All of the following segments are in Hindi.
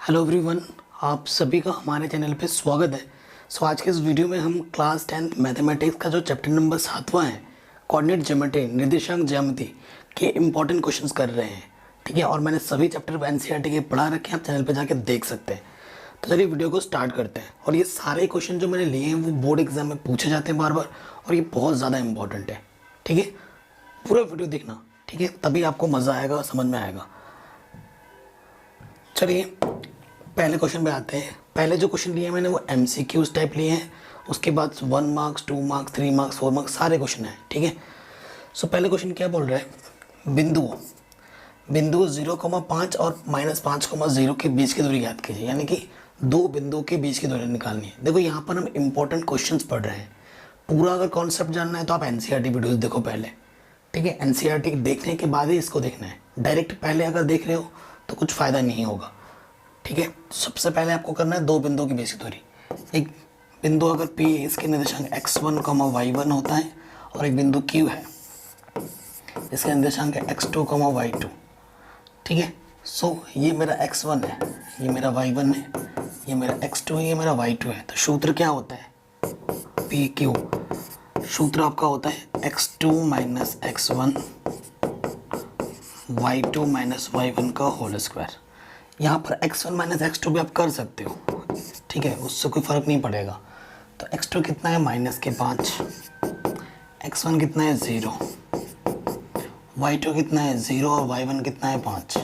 हेलो एवरीवन, आप सभी का हमारे चैनल पे स्वागत है। आज के इस वीडियो में हम क्लास 10th मैथमेटिक्स का जो चैप्टर नंबर 7वां है, कोऑर्डिनेट ज्योमेट्री निर्देशांक ज्यामिति के इंपॉर्टेंट क्वेश्चंस कर रहे हैं। ठीक है, और मैंने सभी चैप्टर एनसीईआरटी के पढ़ा रखे हैं, आप चैनल पे जाके देख सकते हैं। तो चलिए वीडियो को स्टार्ट करते हैं। और ये सारे क्वेश्चन जो मैंने लिए हैं वो बोर्ड एग्जाम में पूछे जाते हैं बार बार, और ये बहुत ज़्यादा इंपॉर्टेंट है। ठीक है, पूरा वीडियो देखना, ठीक है, तभी आपको मज़ा आएगा, समझ में आएगा। चलिए पहले क्वेश्चन पे आते हैं। पहले जो क्वेश्चन लिए मैंने वो MCQs टाइप लिए हैं, उसके बाद 1 मार्क्स 2 मार्क्स 3 मार्क्स 4 मार्क्स सारे क्वेश्चन हैं। ठीक है, पहले क्वेश्चन क्या बोल रहा है, बिंदु 0,5 और -5,0 के बीच की दूरी ज्ञात कीजिए, यानी कि दो बिंदु के बीच की दूरी निकालनी है। देखो यहाँ पर हम इंपॉर्टेंट क्वेश्चंस पढ़ रहे हैं। पूरा अगर कॉन्सेप्ट जानना है तो आप NCERT वीडियोस देखो पहले। ठीक है, NCERT देखने के बाद ही इसको देखना है। डायरेक्ट पहले अगर देख रहे हो तो कुछ फ़ायदा नहीं होगा। ठीक है, सबसे पहले आपको करना है दो बिंदुओं की बीच की दूरी। एक बिंदु अगर P है, इसके निर्देशांक x1, y1 होता है, और एक बिंदु Q है, इसका निर्देशांक है x2, y2। ठीक है, ये मेरा x1 है, ये मेरा y1 है, ये मेरा x2 है, ये मेरा y2 है। तो सूत्र क्या होता है, PQ। सूत्र आपका होता है x2 minus x1 y2 minus y1 का होल स्क्वायर। यहाँ पर x1 माइनस x2 भी आप कर सकते हो, ठीक है, उससे कोई फ़र्क नहीं पड़ेगा। तो x2 कितना है -5, x1 कितना है 0, y2 कितना है 0 और y1 कितना है 5।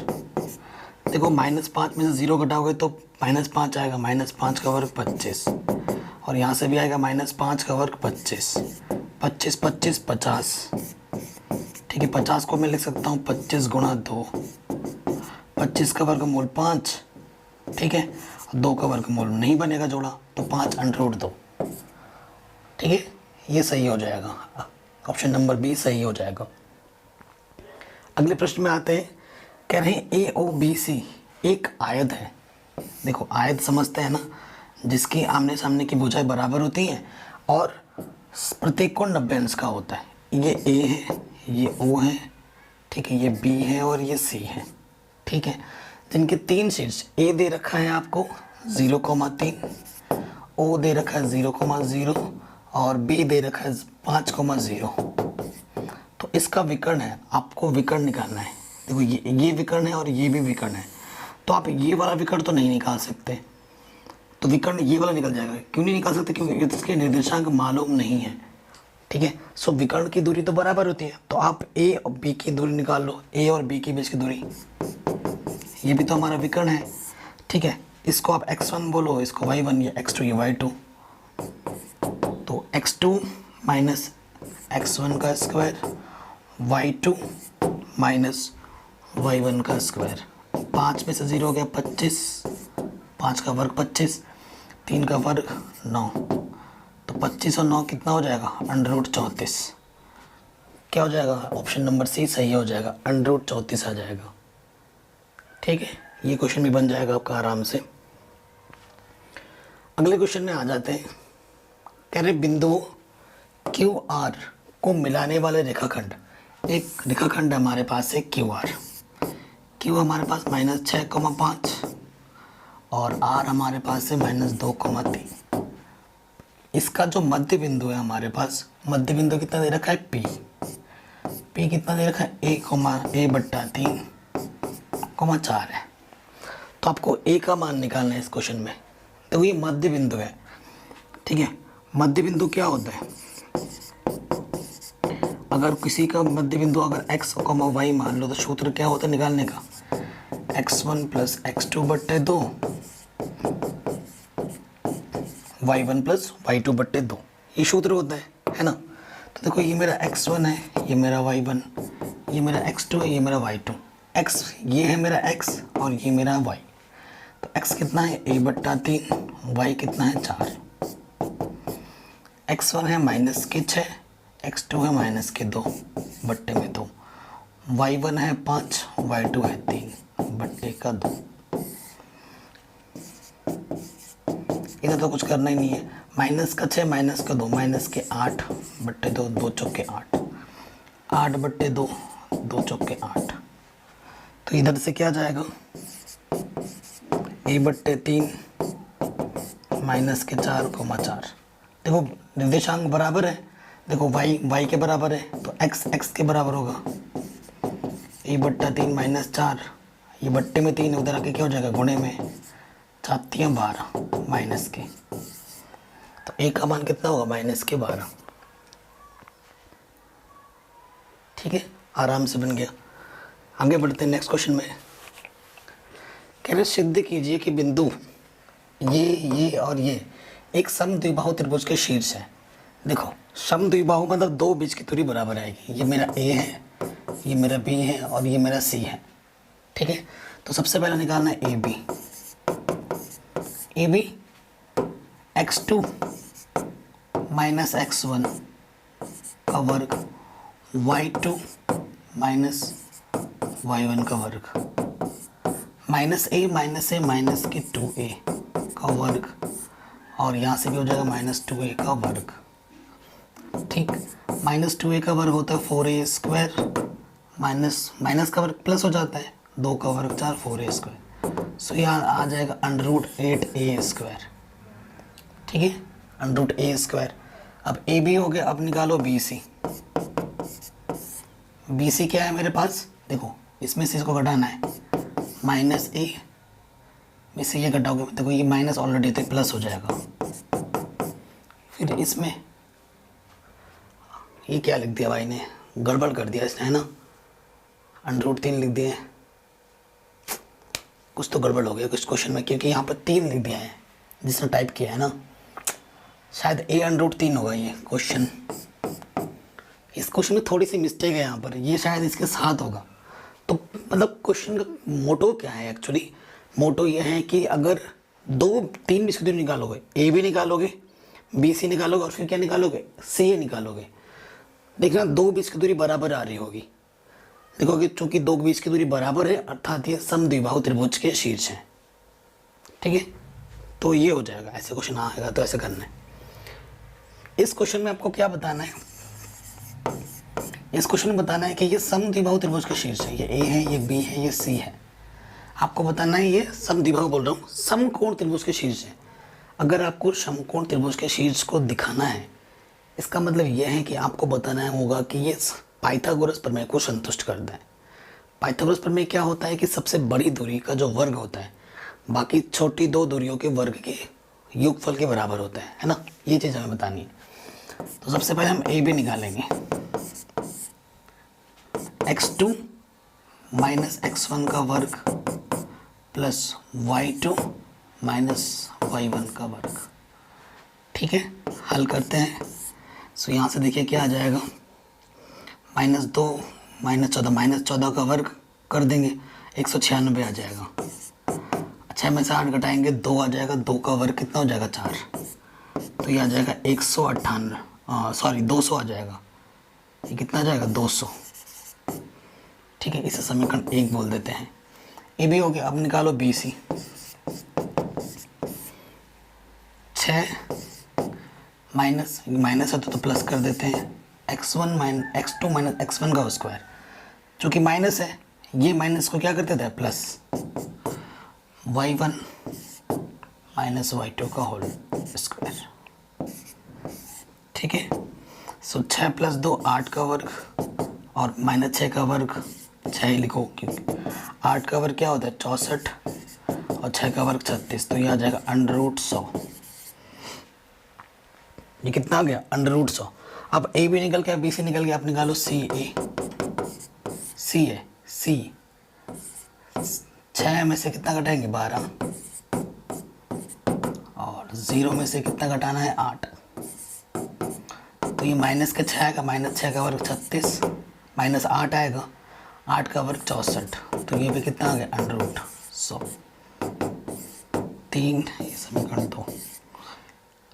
देखो -5 में से 0 घटाओगे तो -5 आएगा, -5 का वर्ग 25, और यहाँ से भी आएगा -5 का वर्ग 25, 25 25 50। ठीक है, 50 को मैं लिख सकता हूँ 25 गुणा 2, 25 का वर्गमूल 5। ठीक है, 2 का वर्गमूल नहीं बनेगा जोड़ा, तो 5 √2। ठीक है, ये सही हो जाएगा, ऑप्शन नंबर बी सही हो जाएगा। अगले प्रश्न में आते हैं। कह रहे हैं AOBC एक आयत है। देखो आयत समझते हैं ना, जिसकी आमने सामने की भुजाएं बराबर होती हैं और प्रत्येक कोण 90 अंश का होता है। ये A है, ये O है, ठीक है, ये B है और ये C है। ठीक है, जिनके 3 शीर्ष A दे रखा है आपको 0,3, O दे रखा है 0,0 और B दे रखा है 5,0। तो इसका विकर्ण है, आपको विकर्ण निकालना है। देखो ये विकर्ण है और ये भी विकर्ण है, तो आप ये वाला विकर्ण तो नहीं निकाल सकते, तो विकर्ण ये वाला निकल जाएगा। क्यों नहीं निकाल सकते, क्योंकि इसके निर्देशांक मालूम नहीं है। ठीक है, विकर्ण की दूरी तो बराबर होती है, तो आप A और B की दूरी निकाल लो, A और B के बीच की दूरी, ये भी तो हमारा विकर्ण है। ठीक है, इसको आप x1 बोलो, इसको y1, ये x2 ये y2। तो x2 माइनस x1 का स्क्वायर, y2 माइनस y1 का स्क्वायर। 5 में से 0 हो गया 25, 5 का वर्ग 25, 3 का वर्ग 9, तो 25 और 9 कितना हो जाएगा, √34। क्या हो जाएगा, ऑप्शन नंबर सी सही हो जाएगा, √34 आ जाएगा। ठीक है, ये क्वेश्चन भी बन जाएगा आपका आराम से। अगले क्वेश्चन में आ जाते हैं। कह रहे बिंदु QR को मिलाने वाले रेखाखंड, एक रेखाखंड हमारे पास है QR। Q हमारे पास -6,5 और R हमारे पास है -2,3। इसका जो मध्य बिंदु है हमारे पास, मध्य बिंदु कितना दे रखा है P कितना दे रखा है A,4 है। तो आपको A का मान निकालना है इस क्वेश्चन में। तो ये मध्य बिंदु है। ठीक है, मध्य बिंदु क्या होता है, अगर किसी का मध्य बिंदु अगर x, y मान लो, तो सूत्र क्या होता है निकालने का, x1 + x2/2 y1 + y2/2, ये सूत्र होता है ना। तो देखो ये मेरा x1 है, ये मेरा y1, ये मेरा x2 है, ये मेरा y2। x ये है मेरा x और ये मेरा y। तो x कितना है A/3, y कितना है 4। x1 है -6, x2 है -2/2, y1 है 5, y2 है 3/2। इधर तो कुछ करना ही नहीं है, -6 -2 -8/2, 2 चौके 8, 8/2, 2 चौके 8। तो इधर से क्या जाएगा, a/3 माइनस के 4,4। देखो निर्देशांक बराबर है, देखो y के बराबर है तो x के बराबर होगा। a/3 माइनस 4, ये बट्टे में 3 उधर आके क्या हो जाएगा, गुणे में 4 12 माइनस के, तो a का मान कितना होगा, माइनस के 12। ठीक है, आराम से बन गया। आगे बढ़ते हैं नेक्स्ट क्वेश्चन में। कह रहे सिद्ध कीजिए कि बिंदु ये और ये एक समद्विबाहु त्रिभुज के शीर्ष है। देखो समद्विबाहु मतलब दो बीच की दूरी बराबर आएगी। ये मेरा a है, ये मेरा b है और ये मेरा c है। ठीक है, तो सबसे पहले निकालना है AB। AB x2 minus x1 का वर्ग, y2 माइनस y1 का वर्ग, माइनस a माइनस के 2a का वर्ग, और यहाँ से भी हो जाएगा माइनस 2a का वर्ग। ठीक, माइनस 2a का वर्ग होता है 4a², माइनस का वर्ग प्लस हो जाता है, 2 का वर्ग 4, 4a²। सो यहाँ आ जाएगा √8a²। ठीक है, √a²। अब AB हो गया, अब निकालो BC। BC क्या है मेरे पास, देखो इसमें से इसको घटाना है, माइनस a में से ये घटाओगे, देखो ये माइनस ऑलरेडी तो प्लस हो जाएगा। फिर इसमें ये क्या लिख दिया भाई ने, गड़बड़ कर दिया इसने, है ना, √3 लिख दिए, कुछ तो गड़बड़ हो गया कुछ क्वेश्चन में, क्योंकि यहाँ पर 3 लिख दिया है जिसने टाइप किया है ना, शायद a√3 होगा ये क्वेश्चन। इस क्वेश्चन में थोड़ी सी मिस्टेक है यहाँ पर, ये शायद इसके साथ होगा। तो मतलब क्वेश्चन का मोटो क्या है, एक्चुअली मोटो ये है कि अगर 3 बीच की दूरी निकालोगे, ए भी निकालोगे, BC निकालोगे और फिर क्या निकालोगे, CA निकालोगे, देखना 2 बीच की दूरी बराबर आ रही होगी। देखोगे चूंकि 2 बीच की दूरी बराबर है अर्थात ये समद्विबाहु त्रिभुज के शीर्ष है। ठीक है, तो ये हो जाएगा, ऐसे क्वेश्चन आएगा तो ऐसे करना है। इस क्वेश्चन में आपको क्या बताना है, इस क्वेश्चन में बताना है कि ये समद्विबाहु त्रिभुज के शीर्ष है, ये A है, ये B है, ये C है। आपको बताना है ये समद्विबाहु बोल रहा हूँ, समकोण त्रिभुज के शीर्ष है। अगर आपको समकोण त्रिभुज के शीर्ष को दिखाना है, इसका मतलब यह है कि आपको बताना होगा कि ये पाइथागोरस प्रमेय को संतुष्ट करता है। पाइथागोरस प्रमेय क्या होता है कि सबसे बड़ी दूरी का जो वर्ग होता है बाकी छोटी 2 दूरियों के वर्ग के योगफल के बराबर होता है ना, ये चीज़ हमें बतानी है। तो सबसे पहले हम AB निकालेंगे, x2 माइनस x1 का वर्ग प्लस y2 माइनस y1 का वर्ग। ठीक है, हल करते हैं। सो यहाँ से देखिए क्या आ जाएगा, -2 -14 का वर्ग कर देंगे, 196 आ जाएगा। 6 में से 8 घटाएंगे 2 आ जाएगा, 2 का वर्ग कितना हो जाएगा 4, तो ये आ जाएगा 200 आ जाएगा। ये कितना आ जाएगा 200। ठीक है, इसे समीकरण 1 बोल देते हैं। ये भी हो गया, अब निकालो BC। 6 माइनस है तो प्लस कर देते हैं, x2 माइनस x1 का स्क्वायर, चूँकि माइनस है ये माइनस को क्या कर देता है प्लस, y1 माइनस y2 का होल स्क्वायर। ठीक है, सो 6 + 2 8 का वर्ग और -6 का वर्ग, 6 ही लिखो क्योंकि 8 का वर्ग क्या होता है 64 और 6 का वर्ग 36, तो ये आ जाएगा √100। ये कितना आ गया √100। अब A भी निकल गया, BC निकल गया, आप निकालो CA। C 6 में से कितना घटाएंगे 12 और 0 में से कितना घटाना है 8, तो ये माइनस के 6 का -6 का वर्ग 36 -8 आएगा, 8 का वर्ग 64, तो ये भी कितना आ गया √100। 3 ये समीकरण 2।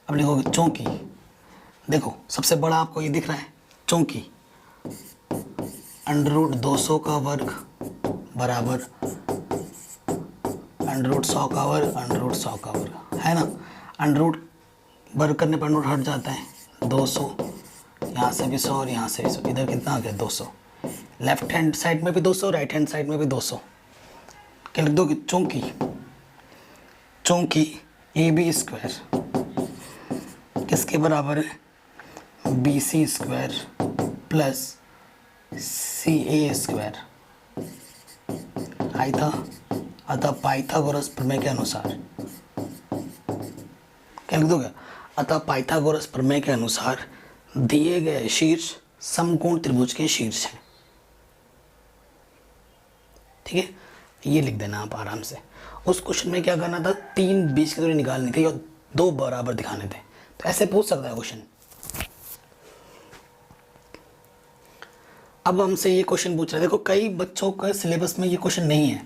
अब लिखोगे चूंकि, देखो सबसे बड़ा आपको ये दिख रहा है चूंकि √200 का वर्ग बराबर √100 का वर्ग √100 का वर्ग, है ना। अंडरूट वर्ग करने पर अंडरूट हट जाता है, 200, यहाँ से भी 100 और यहाँ से भी 100, इधर कितना आ गया 200। लेफ्ट हैंड साइड में भी 200, राइट हैंड साइड में भी 200। क्या लिख दोगे, चूंकि चूँकि ए बी स्क्वायर किसके बराबर है, बी सी स्क्वायर प्लस सी ए स्क्वायर। अतः पाइथागोरस प्रमेय के अनुसार क्या लिख दोगे, अतः पाइथागोरस प्रमेय के अनुसार दिए गए शीर्ष समकोण त्रिभुज के शीर्ष हैं। ठीक है, ये लिख देना आप आराम से। उस क्वेश्चन में क्या करना था, 3 बीच की दूरी निकालनी थी और 2 बराबर दिखाने थे। तो ऐसे पूछ सकता है क्वेश्चन। अब हमसे ये क्वेश्चन पूछ रहे हैं, देखो कई बच्चों के सिलेबस में ये क्वेश्चन नहीं है।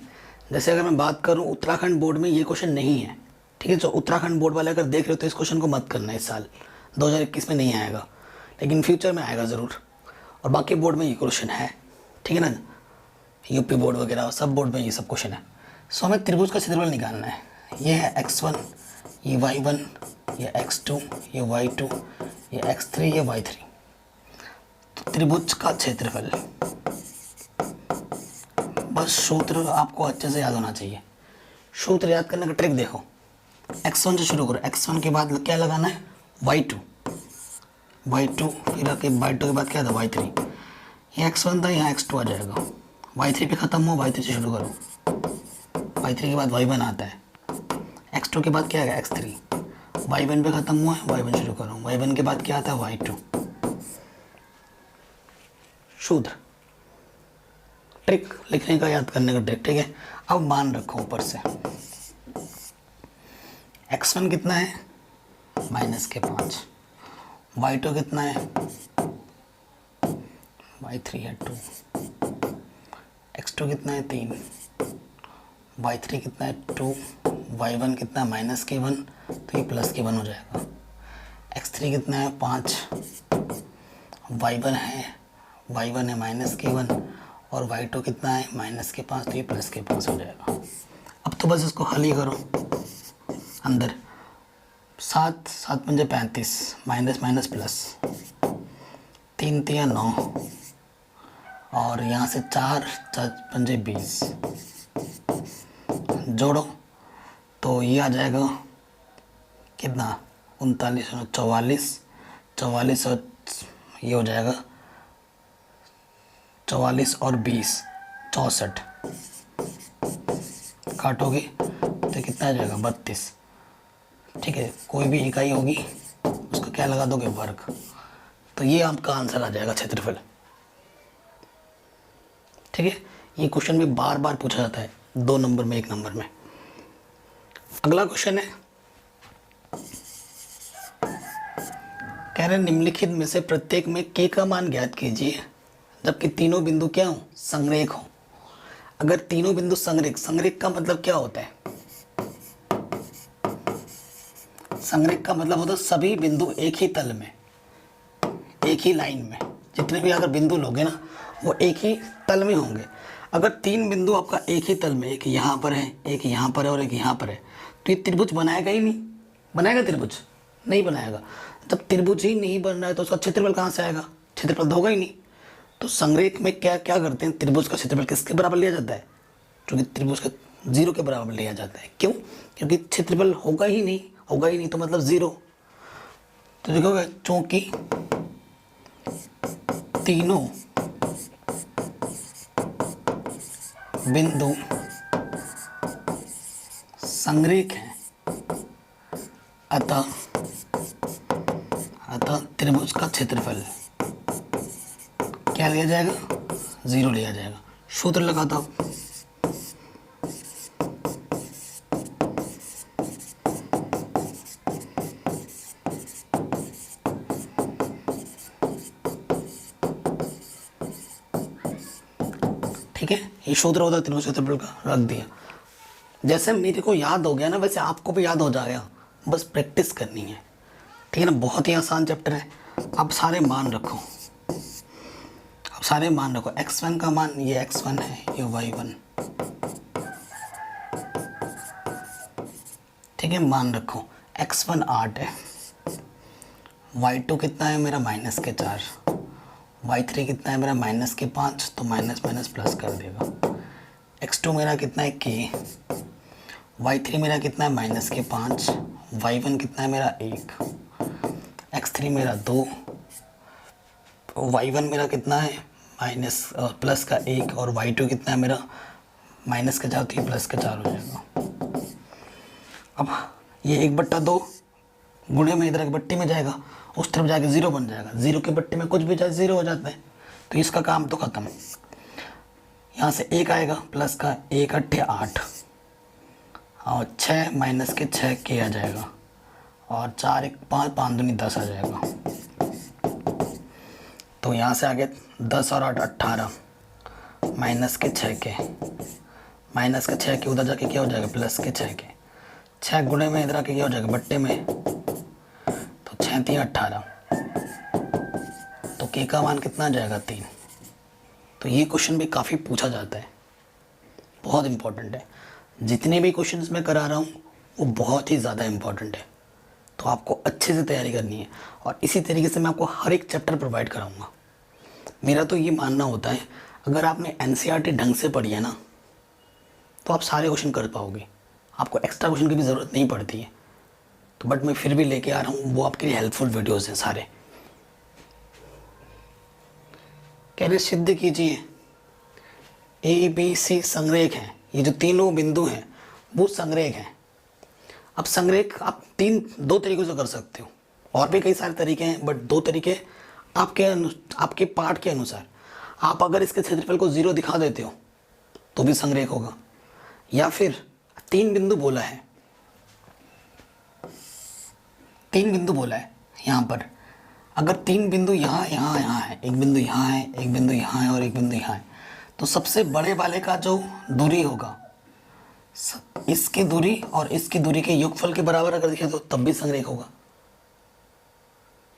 जैसे अगर मैं बात करूं उत्तराखंड बोर्ड में ये क्वेश्चन नहीं है। ठीक है, जो उत्तराखंड बोर्ड वाले अगर देख रहे हो तो इस क्वेश्चन को मत करना, इस साल 2021 में नहीं आएगा, लेकिन फ्यूचर में आएगा ज़रूर। और बाकी बोर्ड में ये क्वेश्चन है, ठीक है ना, यूपी बोर्ड वगैरह सब बोर्ड में ये सब क्वेश्चन है। सो हमें त्रिभुज का क्षेत्रफल निकालना है। ये है x1, ये y1, ये x2, ये y2, ये x3, ये y3। तो त्रिभुज का क्षेत्रफल, बस सूत्र आपको अच्छे से याद होना चाहिए। सूत्र याद करने का ट्रिक देखो, x1 से शुरू करो, x1 के बाद क्या लगाना है, y2, फिर आके y2 के बाद क्या था, y3। ये x1 था, यहाँ x2 आ जाएगा, y3 पे ख़त्म हो, y3 से शुरू करो, y3 के बाद y1 आता है, x2 के बाद क्या है, x3, y1 पे ख़त्म हुआ है, y1 शुरू करो, y1 के बाद क्या आता है, y2। सूत्र, ट्रिक लिखने का, याद करने का ट्रिक। ठीक है, अब मान रखो ऊपर से, x1 कितना है, -5, y2 कितना है, y3 है 2, x2 कितना है 3, y3 कितना है 2, y1 कितना है -1, तो ये +1 हो जाएगा। x3 कितना है 5, y1 है -1 और y2 कितना है -5, तो ये +5 हो जाएगा। अब तो बस इसको हल ही करो, अंदर 7 7 पंजे 35, माइनस माइनस प्लस, 3 3 9 और यहाँ से 4 4 पंजे 20, जोड़ो तो ये आ जाएगा कितना, 39 और 44 और ये हो जाएगा 44 और 20 64, काटोगे तो कितना आ जाएगा 32। ठीक है, कोई भी इकाई होगी उसका क्या लगा दोगे, वर्ग, तो ये आपका आंसर आ जाएगा क्षेत्रफल। ठीक है, ये क्वेश्चन भी बार बार पूछा जाता है, 2 नंबर में 1 नंबर में। अगला क्वेश्चन है, कह रहे निम्नलिखित में से प्रत्येक में k का मान ज्ञात कीजिए जबकि तीनों बिंदु क्या हो, संरेख हो। अगर तीनों बिंदु संरेख का मतलब क्या होता है, संरेख का मतलब होता है सभी बिंदु एक ही तल में, एक ही लाइन में, जितने भी अगर बिंदु लोगे ना वो एक ही तल में होंगे। अगर 3 बिंदु आपका एक ही तल में, एक यहाँ पर है, एक यहाँ पर है और एक यहाँ पर है, तो ये त्रिभुज बनाएगा ही नहीं, बनाएगा त्रिभुज, नहीं बनाएगा। जब त्रिभुज ही नहीं बन रहा है तो उसका क्षेत्रफल कहाँ से आएगा, क्षेत्रफल तो होगा ही नहीं। तो संरेख में क्या क्या करते हैं, त्रिभुज का क्षेत्रफल किसके बराबर लिया जाता है, क्योंकि त्रिभुज का 0 के बराबर लिया जाता है। क्यों, क्योंकि क्षेत्रफल होगा ही नहीं तो मतलब 0। तो देखोगे, चूंकि तीनों बिंदु संरेख हैं, अतः त्रिभुज का क्षेत्रफल क्या लिया जाएगा, 0 लिया जाएगा। सूत्र लगाता हूँ, ठीक है, ये सूत्र होता है त्रिभुज क्षेत्रफल का, रख दिया। जैसे मेरे को याद हो गया ना वैसे आपको भी याद हो जाएगा, बस प्रैक्टिस करनी है। ठीक है ना, बहुत ही आसान चैप्टर है। अब सारे मान रखो, x1 का मान, ये x1 है, ये y1, ठीक है, मान रखो x1 8 है, y2 कितना है मेरा -4, y3 कितना है मेरा -5, तो माइनस माइनस प्लस कर देगा। x2 मेरा कितना है k, y3 मेरा कितना है माइनस के 5, y1 कितना है मेरा 1, x3 मेरा 2, y1 मेरा कितना है माइनस प्लस का 1 और y2 कितना है मेरा माइनस का 4, तो ये प्लस का 4 हो जाएगा। अब ये 1/2 गुणे में इधर की बट्टी में जाएगा, उस तरफ जाके 0 बन जाएगा, 0 की बट्टी में कुछ भी जाए 0 हो जाता है, तो इसका काम तो ख़त्म। यहाँ से 1 आएगा प्लस का 1 8 8 और 6 माइनस के 6 के आ जाएगा और 4 1 5 5 दूनी 10 आ जाएगा। तो यहाँ से आगे 10 और 8 18 माइनस के 6 के, माइनस के 6 के उधर जाके क्या हो जाएगा प्लस के 6 के, 6 गुणे में इधर आके क्या हो जाएगा बट्टे में, तो 6 3 18, तो के का मान कितना आ जाएगा 3। तो ये क्वेश्चन भी काफ़ी पूछा जाता है, बहुत इम्पोर्टेंट है। जितने भी क्वेश्चंस मैं करा रहा हूँ वो बहुत ही ज़्यादा इम्पोर्टेंट है, तो आपको अच्छे से तैयारी करनी है और इसी तरीके से मैं आपको हर एक चैप्टर प्रोवाइड कराऊंगा। मेरा तो ये मानना होता है अगर आपने एनसीईआरटी ढंग से पढ़ी है ना तो आप सारे क्वेश्चन कर पाओगे, आपको एक्स्ट्रा क्वेश्चन की भी ज़रूरत नहीं पड़ती है। तो बट मैं फिर भी लेके आ रहा हूँ, वो आपके लिए हेल्पफुल वीडियोज़ हैं सारे। कह रहे सिद्ध कीजिए ए बी सी संरेख हैं, ये जो तीनों बिंदु हैं वो संरेख हैं। अब संरेख आप दो तरीक़ों से कर सकते हो, और भी कई सारे तरीके हैं, बट 2 तरीके आपके पाठ के अनुसार। आप अगर इसके क्षेत्रफल को 0 दिखा देते हो तो भी संरेख होगा, या फिर 3 बिंदु बोला है, 3 बिंदु बोला है यहाँ पर, अगर 3 बिंदु यहाँ यहाँ यहाँ है, एक बिंदु यहाँ है, एक बिंदु यहाँ है और एक बिंदु यहाँ है, तो सबसे बड़े वाले का जो दूरी होगा इसकी दूरी और इसकी दूरी के योगफल के बराबर अगर देखें तो तब भी संरेख होगा।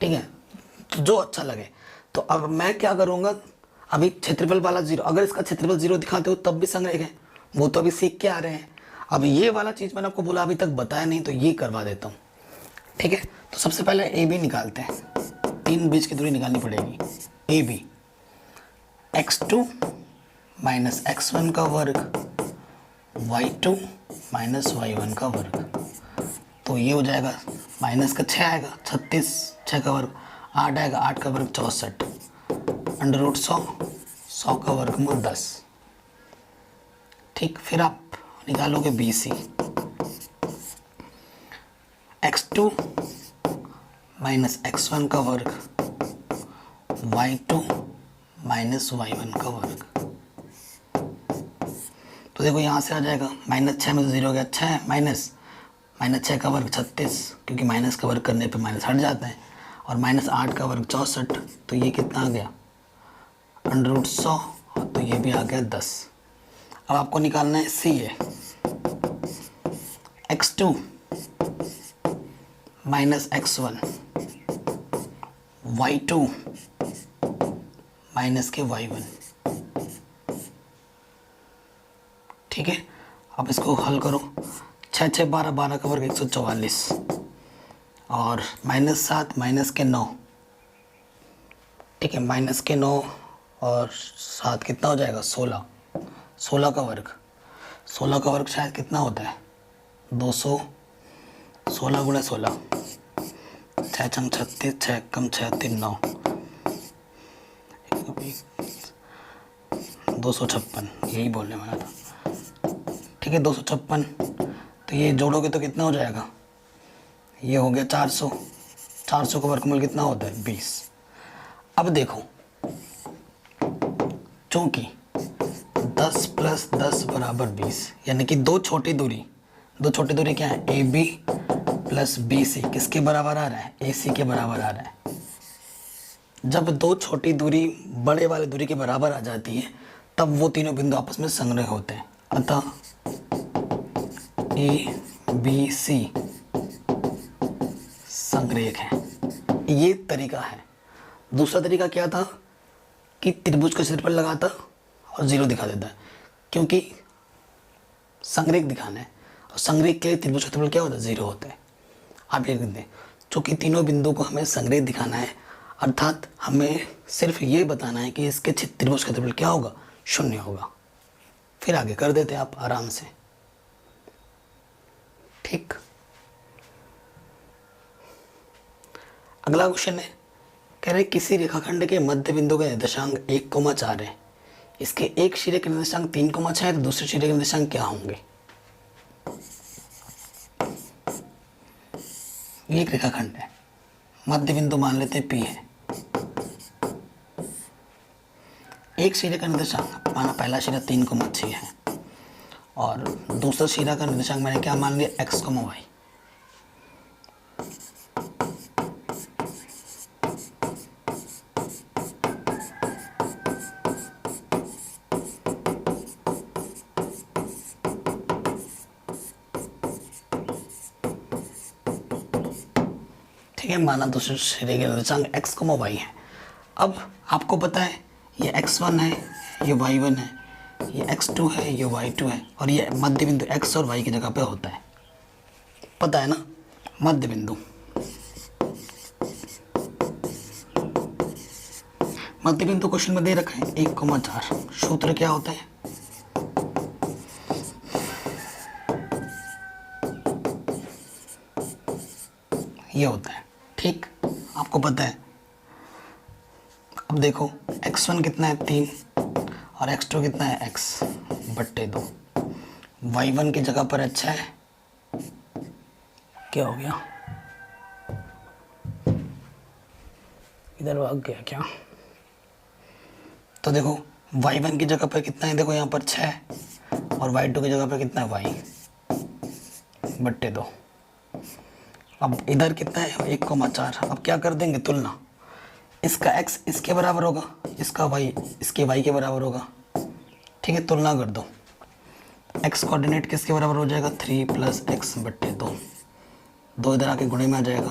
ठीक है, तो जो अच्छा लगे। तो अब मैं क्या करूँगा, अभी क्षेत्रफल वाला 0, अगर इसका क्षेत्रफल 0 दिखाते हो तब भी संरेख है, वो तो अभी सीख के आ रहे हैं। अब ये वाला चीज़ मैंने आपको बोला अभी तक बताया नहीं, तो ये करवा देता हूँ। ठीक है, तो सबसे पहले ए बी निकालते हैं, 3 बीच की दूरी निकालनी पड़ेगी। A B x2 minus x1 का वर्ग, y2 माइनस y1 का वर्ग, तो ये हो जाएगा माइनस का 6 आएगा 36, 6 का वर्ग 8 आएगा, 8 का वर्ग 64, अंडर रूट 100 का वर्गमूल 10। ठीक, फिर आप निकालोगे B C, x2 minus x1 का वर्ग, y2 माइनस y1 का वर्ग। तो देखो यहाँ से आ जाएगा माइनस 6 में से 0 हो गया, 6 माइनस 6 का वर्ग 36, क्योंकि माइनस का वर्ग करने पे माइनस हट जाता है, और माइनस 8 का वर्ग 64, तो ये कितना आ गया अंडर रूट 100, तो ये भी आ गया 10। अब आपको निकालना है सी ए, x2 minus x1, y2 minus के y1। ठीक है, अब इसको हल करो, 6 6 12, 12 का वर्ग 144, और माइनस 7 माइनस के 9। ठीक है, माइनस के 9 और 7 कितना हो जाएगा 16, 16 का वर्ग, 16 का वर्ग शायद कितना होता है 200, 16 गुणे 16, 6 छंग 36, 6 कम 6 3 9, 256, यही बोलने वाला था। ठीक है, 256, तो ये जोड़ोगे तो कितना हो जाएगा, ये हो गया 400, 400 का वर्गमूल कितना होता है 20। अब देखो, चूंकि 10 प्लस 10 बराबर 20, यानी कि दो छोटी दूरी क्या है, A B plus B C किसके बराबर आ रहा है, ए सी के बराबर आ रहा है। जब दो छोटी दूरी बड़े वाले दूरी के बराबर आ जाती है तब वो तीनों बिंदु आपस में संरेख होते हैं। अतः ए बी सी संरेख है, ये तरीका है। दूसरा तरीका क्या था कि त्रिभुज का क्षेत्रफल लगाता और 0 दिखा देता है, क्योंकि संरेख दिखाना है, और संरेख के लिए त्रिभुज का क्षेत्रफल क्या होता है 0 होता है। आप ये कहते हैं, चूँकि तीनों बिंदु को हमें संरेख दिखाना है, अर्थात हमें सिर्फ ये बताना है कि इसके त्रिभुज का क्षेत्रफल क्या होगा 0 होगा। फिर आगे कर देते हैं आप आराम से। ठीक। अगला क्वेश्चन है, कह रहे किसी रेखाखंड के मध्य बिंदु के निर्देशांक 1,4 है, इसके एक सिरे के निर्देशांक 3,6 है, तो दूसरे सिरे के निर्देशांक क्या होंगे। ये एक रेखाखंड है, मध्य बिंदु मान लेते हैं P है, एक सिरे का निर्देशांक माना पहला सिरा 3,6 है और दूसरा सिरा का निर्देशांक मैंने क्या मान लिया, x, y। ठीक है, माना दूसरे सिरे के निर्देशांक x, y है। अब आपको पता है ये x1 है, ये y1 है, ये x2 है, ये y2 है और ये मध्य बिंदु x और y की जगह पे होता है, पता है ना। मध्य बिंदु, मध्य बिंदु क्वेश्चन में दे रखा है 1,4। सूत्र क्या होता है, ये होता है। ठीक, आपको पता है। अब देखो x1 कितना है 3 और x2 कितना है x/2। y1 की जगह पर अच्छा है, क्या हो गया, इधर भाग गया क्या। तो देखो y1 की जगह पर कितना है, देखो यहाँ पर 6 और y2 की जगह पर कितना है y/2। अब इधर कितना है 1,4। अब क्या कर देंगे, तुलना। इसका x इसके बराबर होगा, इसका y इसके y के बराबर होगा। ठीक है, तुलना कर दो। x कोऑर्डिनेट किसके बराबर हो जाएगा, 3 + x/2। 2 इधर आके गुणे में आ जाएगा,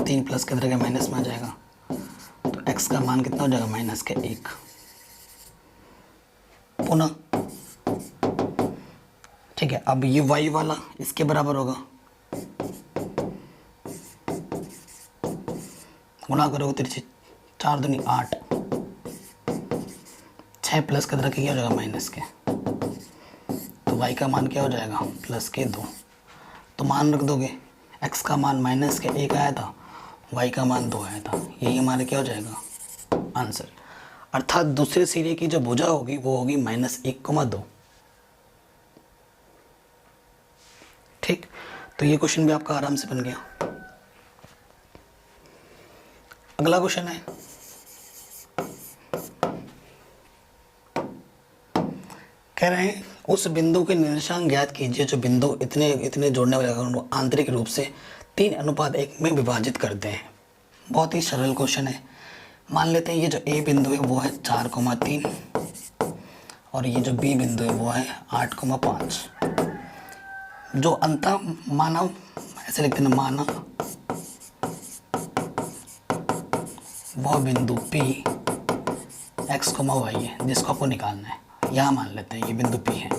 3 प्लस के इधर के माइनस में आ जाएगा, तो x का मान कितना हो जाएगा, -1। पुनः ठीक है, अब ये y वाला इसके बराबर होगा, गुणा करोगे तिरछी 4 दूनी 8, 6 प्लस का तरह क्या हो जाएगा, माइनस के, तो y का मान क्या हो जाएगा, +2। तो मान रख दोगे, x का मान -1 आया था, y का मान 2 आया था, यही हमारे क्या हो जाएगा आंसर। अर्थात दूसरे सिरे की जो भुजा होगी वो होगी -1,2। ठीक, तो ये क्वेश्चन भी आपका आराम से बन गया। अगला क्वेश्चन है, कह रहे हैं उस बिंदु के निर्देशांक ज्ञात कीजिए जो बिंदु इतने इतने जोड़ने वाले रेखाखंड को आंतरिक रूप से 3:1 में विभाजित करते हैं। बहुत ही सरल क्वेश्चन है। मान लेते हैं ये जो A बिंदु है वो है 4,3 और ये जो B बिंदु है वो है 8,5। जो अंत मानव ऐसे लिखते हैं, माना वह बिंदु P x, y है जिसको आपको निकालना है। यहाँ मान लेते हैं ये बिंदु P है,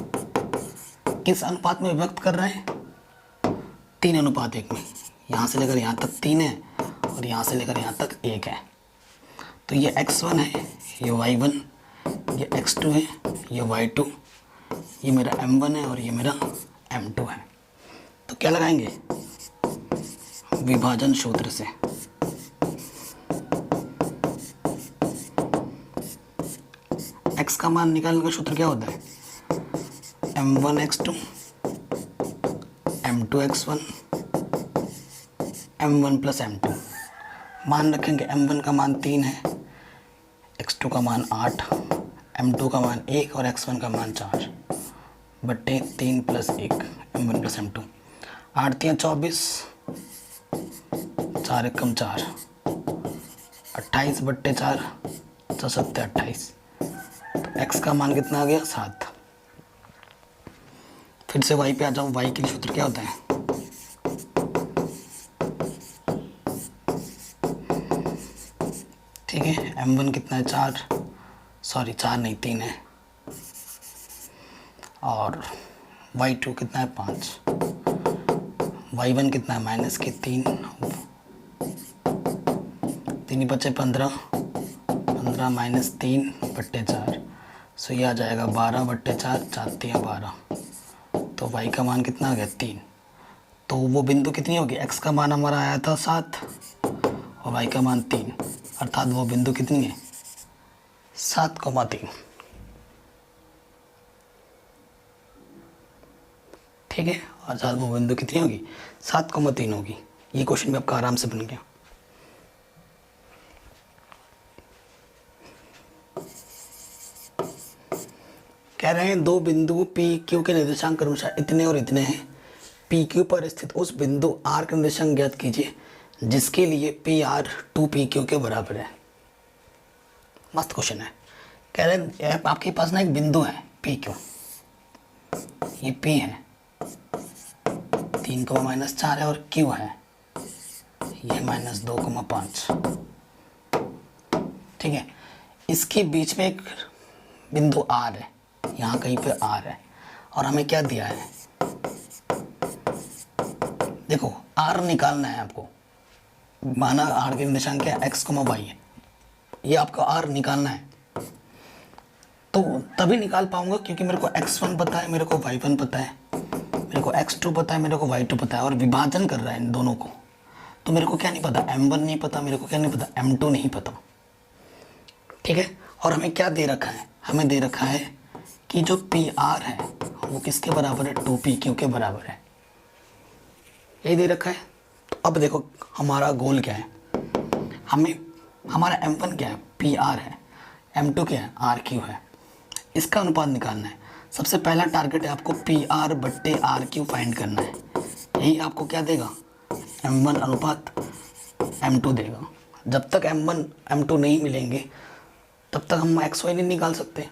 किस अनुपात में विभक्त कर रहे हैं, 3:1 में। यहाँ से लेकर यहाँ तक 3 है और यहाँ से लेकर यहाँ तक 1 है। तो ये x1 है, ये y1, ये x2 है, ये y2, ये मेरा m1 है और ये मेरा m2 है। तो क्या लगाएंगे, विभाजन सूत्र से। x का मान निकालने का सूत्र क्या होता है, m1x2 m2x1 m1 + m2। मान रखेंगे m1 का मान 3 है, x2 का मान 8, m2 का मान 1 और x1 का मान 4 बट्टे 3 + 1 m1 + m2। 8 × 24, 4 × 4 28 बट्टे 4, 4 × 7 28। तो x का मान कितना आ गया, 7। फिर से y पे आ जाऊँ, y के लिए सूत्र क्या होता है, ठीक है, m1 कितना है 4, सॉरी 4 नहीं 3 है, और y2 कितना है 5, y1 कितना है -3, 3 बचे 15, 15 - 3 बट्टे 4, सो ये आ जाएगा 12 बट्टे 4, 4 × 12, तो y का मान कितना आ गया 3। तो वो बिंदु कितनी होगी, x का मान हमारा आया था 7 और y का मान 3, अर्थात वो बिंदु कितनी है 7,3। ठीक है, अर्थात वो बिंदु कितनी होगी 7,3 होगी। ये क्वेश्चन भी आपका आराम से बन गया। कह रहे हैं दो बिंदु पी क्यू के निर्देशांक क्रमशः इतने और इतने हैं। पी क्यू पर स्थित उस बिंदु आर के निर्देशांक ज्ञात कीजिए जिसके लिए पी आर 2 पी क्यू के बराबर है। मस्त क्वेश्चन है। कह रहे हैं आपके पास ना एक बिंदु है पी क्यू, ये पी है 3,-4 है और क्यू है ये -2,5। ठीक है, इसके बीच में एक बिंदु आर है, यहाँ कहीं पे आर है और हमें क्या दिया है, देखो आर निकालना है आपको। माना आर के निर्देशांक क्या है x, y है, ये आपका आर निकालना है। तो तभी निकाल पाऊंगा क्योंकि मेरे को x1 पता है, मेरे को y1 पता है, मेरे को x2 पता है, मेरे को y2 पता है और विभाजन कर रहा है इन दोनों को। तो मेरे को क्या नहीं पता, m1 नहीं पता, मेरे को क्या नहीं पता, m2 नहीं पता। ठीक है, और हमें क्या दे रखा है, हमें दे रखा है कि जो पी आर है वो किसके बराबर है, 2pq के बराबर है, यही दे रखा है। तो अब देखो हमारा गोल क्या है, हमें हमारा m1 क्या है पी आर है, m2 क्या है आर क्यू है, इसका अनुपात निकालना है। सबसे पहला टारगेट है आपको पी आर बट्टे आर क्यू फाइंड करना है। यही आपको क्या देगा, m1 अनुपात m2 देगा। जब तक m1 m2 नहीं मिलेंगे तब तक हम एक्स वाई नहीं निकाल सकते।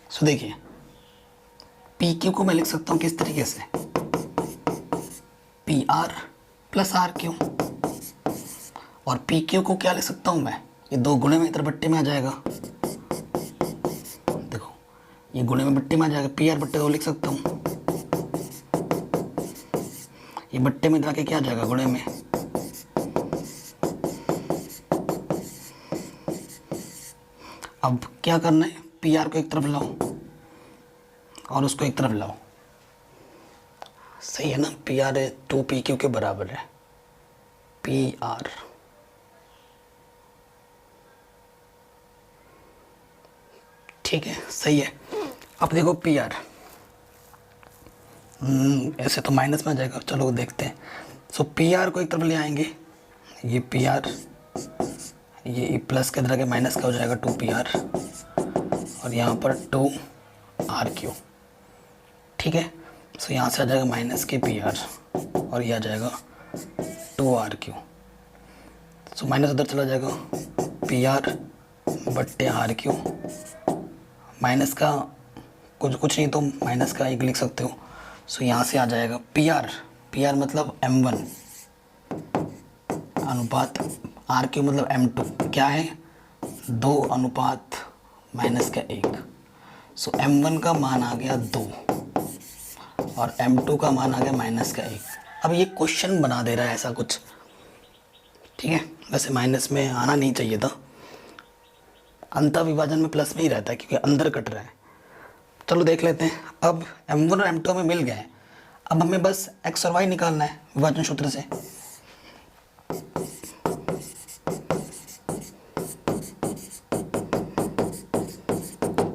सो देखिए पी क्यू को मैं लिख सकता हूँ किस तरीके से, P R plus R Q, और पी क्यू को क्या लिख सकता हूँ मैं, ये दो गुणे में इधर बट्टे में आ जाएगा। देखो ये गुणे में बट्टे में आ जाएगा, पी आर बट्टे दो लिख सकता हूँ, ये बट्टे में इधर आके क्या आ जाएगा गुणे में। अब क्या करना है, पी आर को एक तरफ लाओ और उसको एक तरफ लाओ, सही है ना। पी आर है 2pq के बराबर है, पी आर ठीक है सही है। अब देखो पी आर ऐसे तो माइनस में आ जाएगा, चलो देखते हैं। सो पी आर को एक तरफ ले आएंगे, ये पी आर, ये प्लस के तरह के माइनस का हो जाएगा 2pr और यहाँ पर 2rq। ठीक है, सो यहाँ से आ जाएगा माइनस के pr और ये आ जाएगा 2rq। सो माइनस उधर चला जाएगा, pr बट्टे rq, माइनस का कुछ नहीं तो माइनस का एक लिख सकते हो। सो यहाँ से आ जाएगा pr मतलब m1 अनुपात आर क्यू मतलब m2 क्या है 2 अनुपात माइनस का 1। सो m1 का मान आ गया 2 और m2 का मान आ गया माइनस का 1। अब ये क्वेश्चन बना दे रहा है ऐसा कुछ, ठीक है। वैसे माइनस में आना नहीं चाहिए था, अंतर विभाजन में प्लस में ही रहता है क्योंकि अंदर कट रहा है। चलो देख लेते हैं। अब m1 और m2 हमें मिल गए, अब हमें बस x और y निकालना है विभाजन सूत्र से।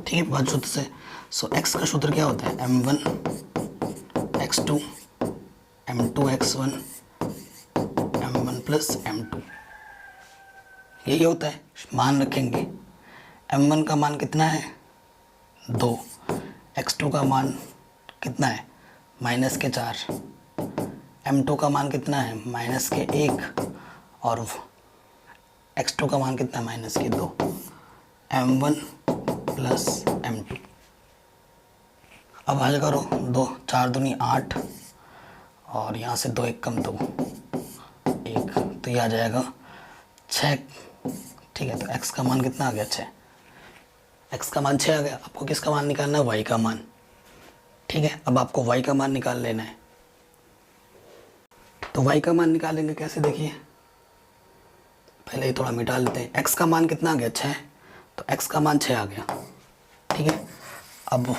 ठीक है, विभाजन सूत्र से। सो x का सूत्र क्या होता है, m1 x2 m2 x1 m1 plus m2, यही होता है। मान रखेंगे m1 का मान कितना है 2, x2 का मान कितना है माइनस के 4, m2 का मान कितना है माइनस के 1 और x2 का मान कितना है माइनस के 2, m1 प्लस m2। अब हल करो, 2 4 दूनी 8 और यहाँ से 2 1 कम 2 1, तो ये आ जाएगा 6। ठीक है, तो x का मान कितना आ गया 6, x का मान 6 आ गया। आपको किसका मान निकालना है, y का मान। ठीक है, अब आपको y का मान निकाल लेना है। तो y का मान निकालेंगे कैसे, देखिए पहले ही थोड़ा मिटा लेते हैं। x का मान कितना आ गया 6, तो x का मान 6 आ गया। ठीक है, अब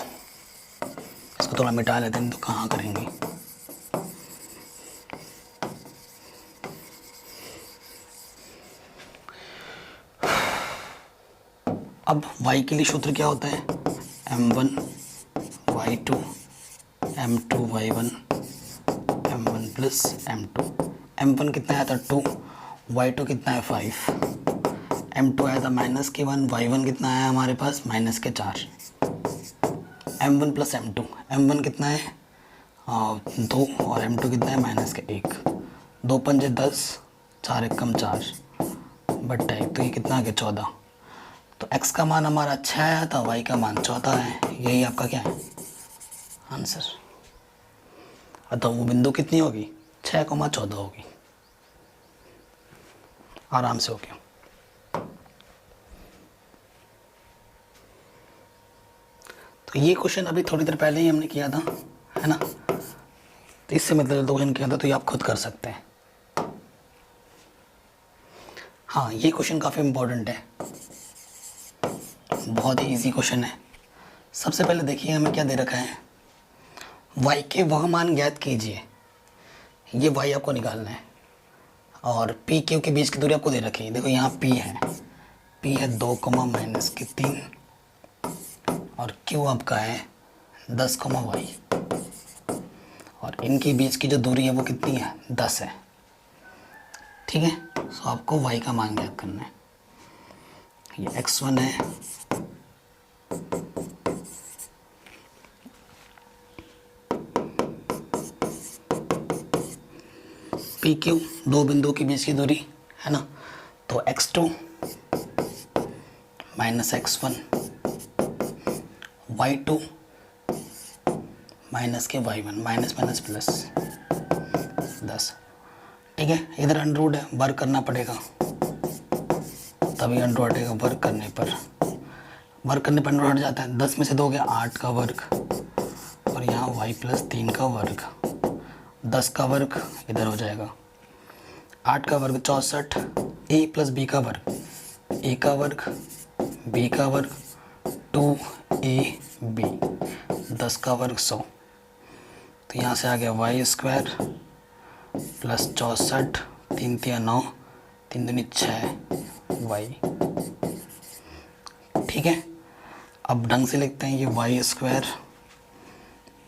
इसको इसको थोड़ा मिटा लेते हैं, तो कहाँ करेंगे। अब y के लिए सूत्र क्या होता है, m1 y2 m2 y1 m1 plus m2। m1 कितना आया था 2, y2 कितना है 5, m2 आया था -1, y1 कितना आया हमारे पास -4। m1 प्लस m2, m1 कितना है 2 और m2 कितना है -1। 2 पंजे 10, 4 एकम 4 बट्टा 1, तो ये कितना आ गया 14। तो x का मान हमारा 6 आया था, y का मान 14 है। यही आपका क्या है आंसर। अतः वो बिंदु कितनी होगी 6,14 होगी। आराम से हो गया। तो ये क्वेश्चन अभी थोड़ी देर पहले ही हमने किया था, है ना। तो इससे मतलब दो क्वेश्चन किया था, तो ये आप खुद कर सकते हैं। हाँ, ये क्वेश्चन काफ़ी इम्पोर्टेंट है, बहुत ही इजी क्वेश्चन है। सबसे पहले देखिए हमें क्या दे रखा है, y के वह मान ज्ञात कीजिए। ये y आपको निकालना है और p q के बीच की दूरी आपको दे रखी है। देखो यहाँ p है 2, -3 और q आपका है 10, y और इनके बीच की जो दूरी है वो कितनी है 10 है। ठीक है, तो आपको y का मान ज्ञात करना है। ये x1 है, पी क्यू दो बिंदुओं के बीच की दूरी है ना। तो x2 -x1 y2 -y1 minus minus plus 10। ठीक है, इधर अंडरवुड है, वर्क करना पड़ेगा तभी अंडरवुड हटेगा। वर्क करने पर अंडरवुड हट जाता है। 10 में से 2 गया 8 का वर्ग और यहाँ y + 3 का वर्ग। 10 का वर्ग इधर हो जाएगा, 8 का वर्ग 64, a + b का वर्ग, a का वर्ग b का वर्ग 2ab, 10 का वर्ग 100। तो यहाँ से आ गया y² + 64, 3 × 9, 3 दूनी 6y। ठीक है, अब ढंग से लिखते हैं, ये y²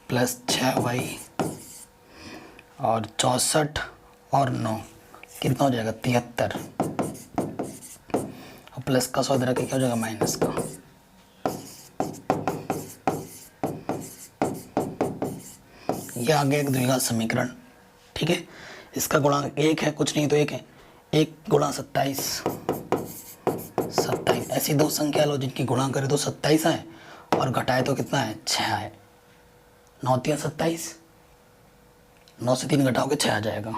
+ 6y और 64 और 9 कितना हो जाएगा 73 और प्लस का 100 रख के क्या हो जाएगा माइनस का। ये आ गया एक द्विघात समीकरण। ठीक है, इसका गुणांक 1 है, कुछ नहीं तो 1 है। 1 × 27 ऐसी दो संख्या लो जिनकी गुणा करे तो 27 आए और घटाए तो कितना है 6 आए। 9 × 3 = 27, 9 से 3 घटाओगे 6 आ जाएगा।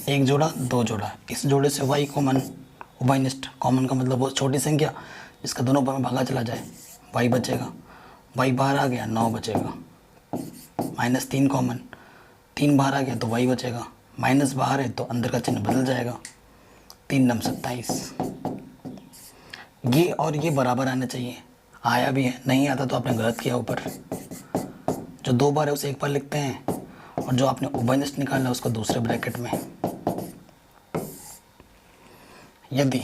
एक जोड़ा 2 जोड़ा, इस जोड़े से y कॉमन, उभयनिष्ठ। कॉमन का मतलब बहुत छोटी संख्या जिसका दोनों में भागा चला जाए, y बचेगा। y बाहर आ गया 9 बचेगा, -3 कॉमन, 3 बाहर आ गया तो y बचेगा, माइनस बाहर है तो अंदर का चिन्ह बदल जाएगा। 3 × 9 = 27। ये और ये बराबर आना चाहिए, आया भी है, नहीं आता तो आपने गलत किया। ऊपर जो 2 बार है उसे 1 बार लिखते हैं और जो आपने उभयनिष्ठ निकाला उसको दूसरे ब्रैकेट में। यदि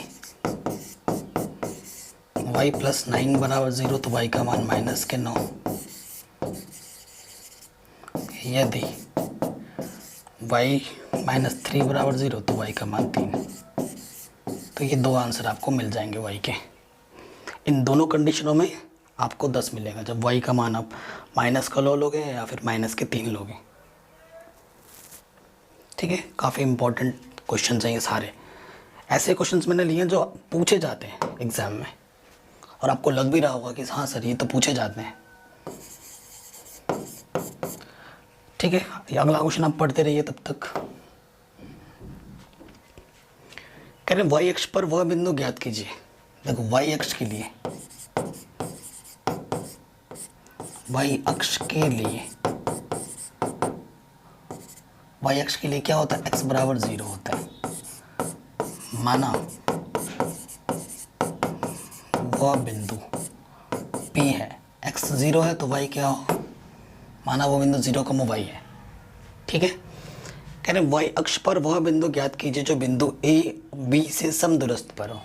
y + 9 = 0 तो y का मान -9। यदि y - 3 = 0 तो y का मान 3। तो ये 2 आंसर आपको मिल जाएंगे y के। इन दोनों कंडीशनों में आपको 10 मिलेगा, जब y का मान आप माइनस का लोगे या फिर -3 लोगे। ठीक है, काफ़ी इंपॉर्टेंट क्वेश्चन हैं ये सारे। ऐसे क्वेश्चंस मैंने लिए जो पूछे जाते हैं एग्जाम में और आपको लग भी रहा होगा कि हाँ सर ये तो पूछे जाते हैं। ठीक है, अगला क्वेश्चन आप पढ़ते रहिए तब तक। कह रहे y अक्ष पर वह बिंदु ज्ञात कीजिए। देखो y अक्ष के लिए, y अक्ष के लिए क्या होता है, x = 0 होता है। माना वह बिंदु P है, x 0 है तो y क्या हो, माना वो बिंदु 0, y है। ठीक है, कह रहे y अक्ष पर वह बिंदु ज्ञात कीजिए जो बिंदु A B से समदूरस्थ पर हो।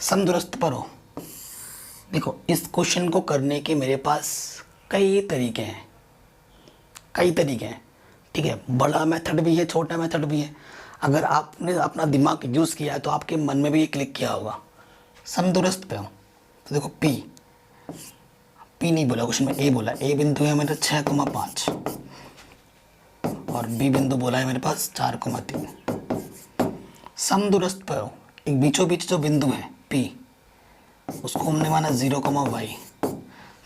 समदूरस्थ पर हो, देखो इस क्वेश्चन को करने के मेरे पास कई तरीके हैं, कई तरीके हैं। ठीक है, बड़ा मेथड भी है, छोटा मेथड भी है। अगर आपने अपना दिमाग यूज़ किया है तो आपके मन में भी ये क्लिक किया होगा। समदूरस्थ पे हो तो देखो P नहीं बोला क्वेश्चन में, A बोला। A बिंदु है मेरा 6,5 और B बिंदु बोला है मेरे पास 4,3। समदूरस्थ पे हो, एक बीचों बीच जो बिंदु है P, उसको हमने माना 0,y।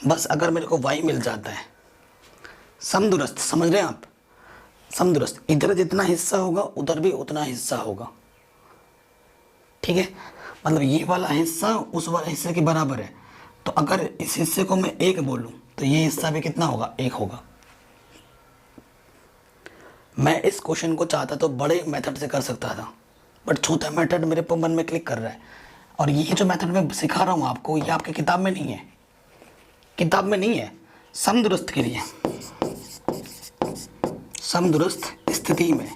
बस अगर मेरे को y मिल जाता है, समदूरस्थ, समझ रहे हैं आप? समदूरस्थ, इधर जितना हिस्सा होगा उधर भी उतना हिस्सा होगा। ठीक है, मतलब ये वाला हिस्सा उस वाले हिस्से के बराबर है। तो अगर इस हिस्से को मैं 1 बोलूं तो ये हिस्सा भी कितना होगा, 1 होगा। मैं इस क्वेश्चन को चाहता तो बड़े मेथड से कर सकता था, बट छोटा मेथड मेरे पर मन में क्लिक कर रहा है। और ये जो मेथड मैं सिखा रहा हूँ आपको, ये आपकी किताब में नहीं है, किताब में नहीं है। समदूरस्थ के लिए, समदूरस्थ स्थिति में,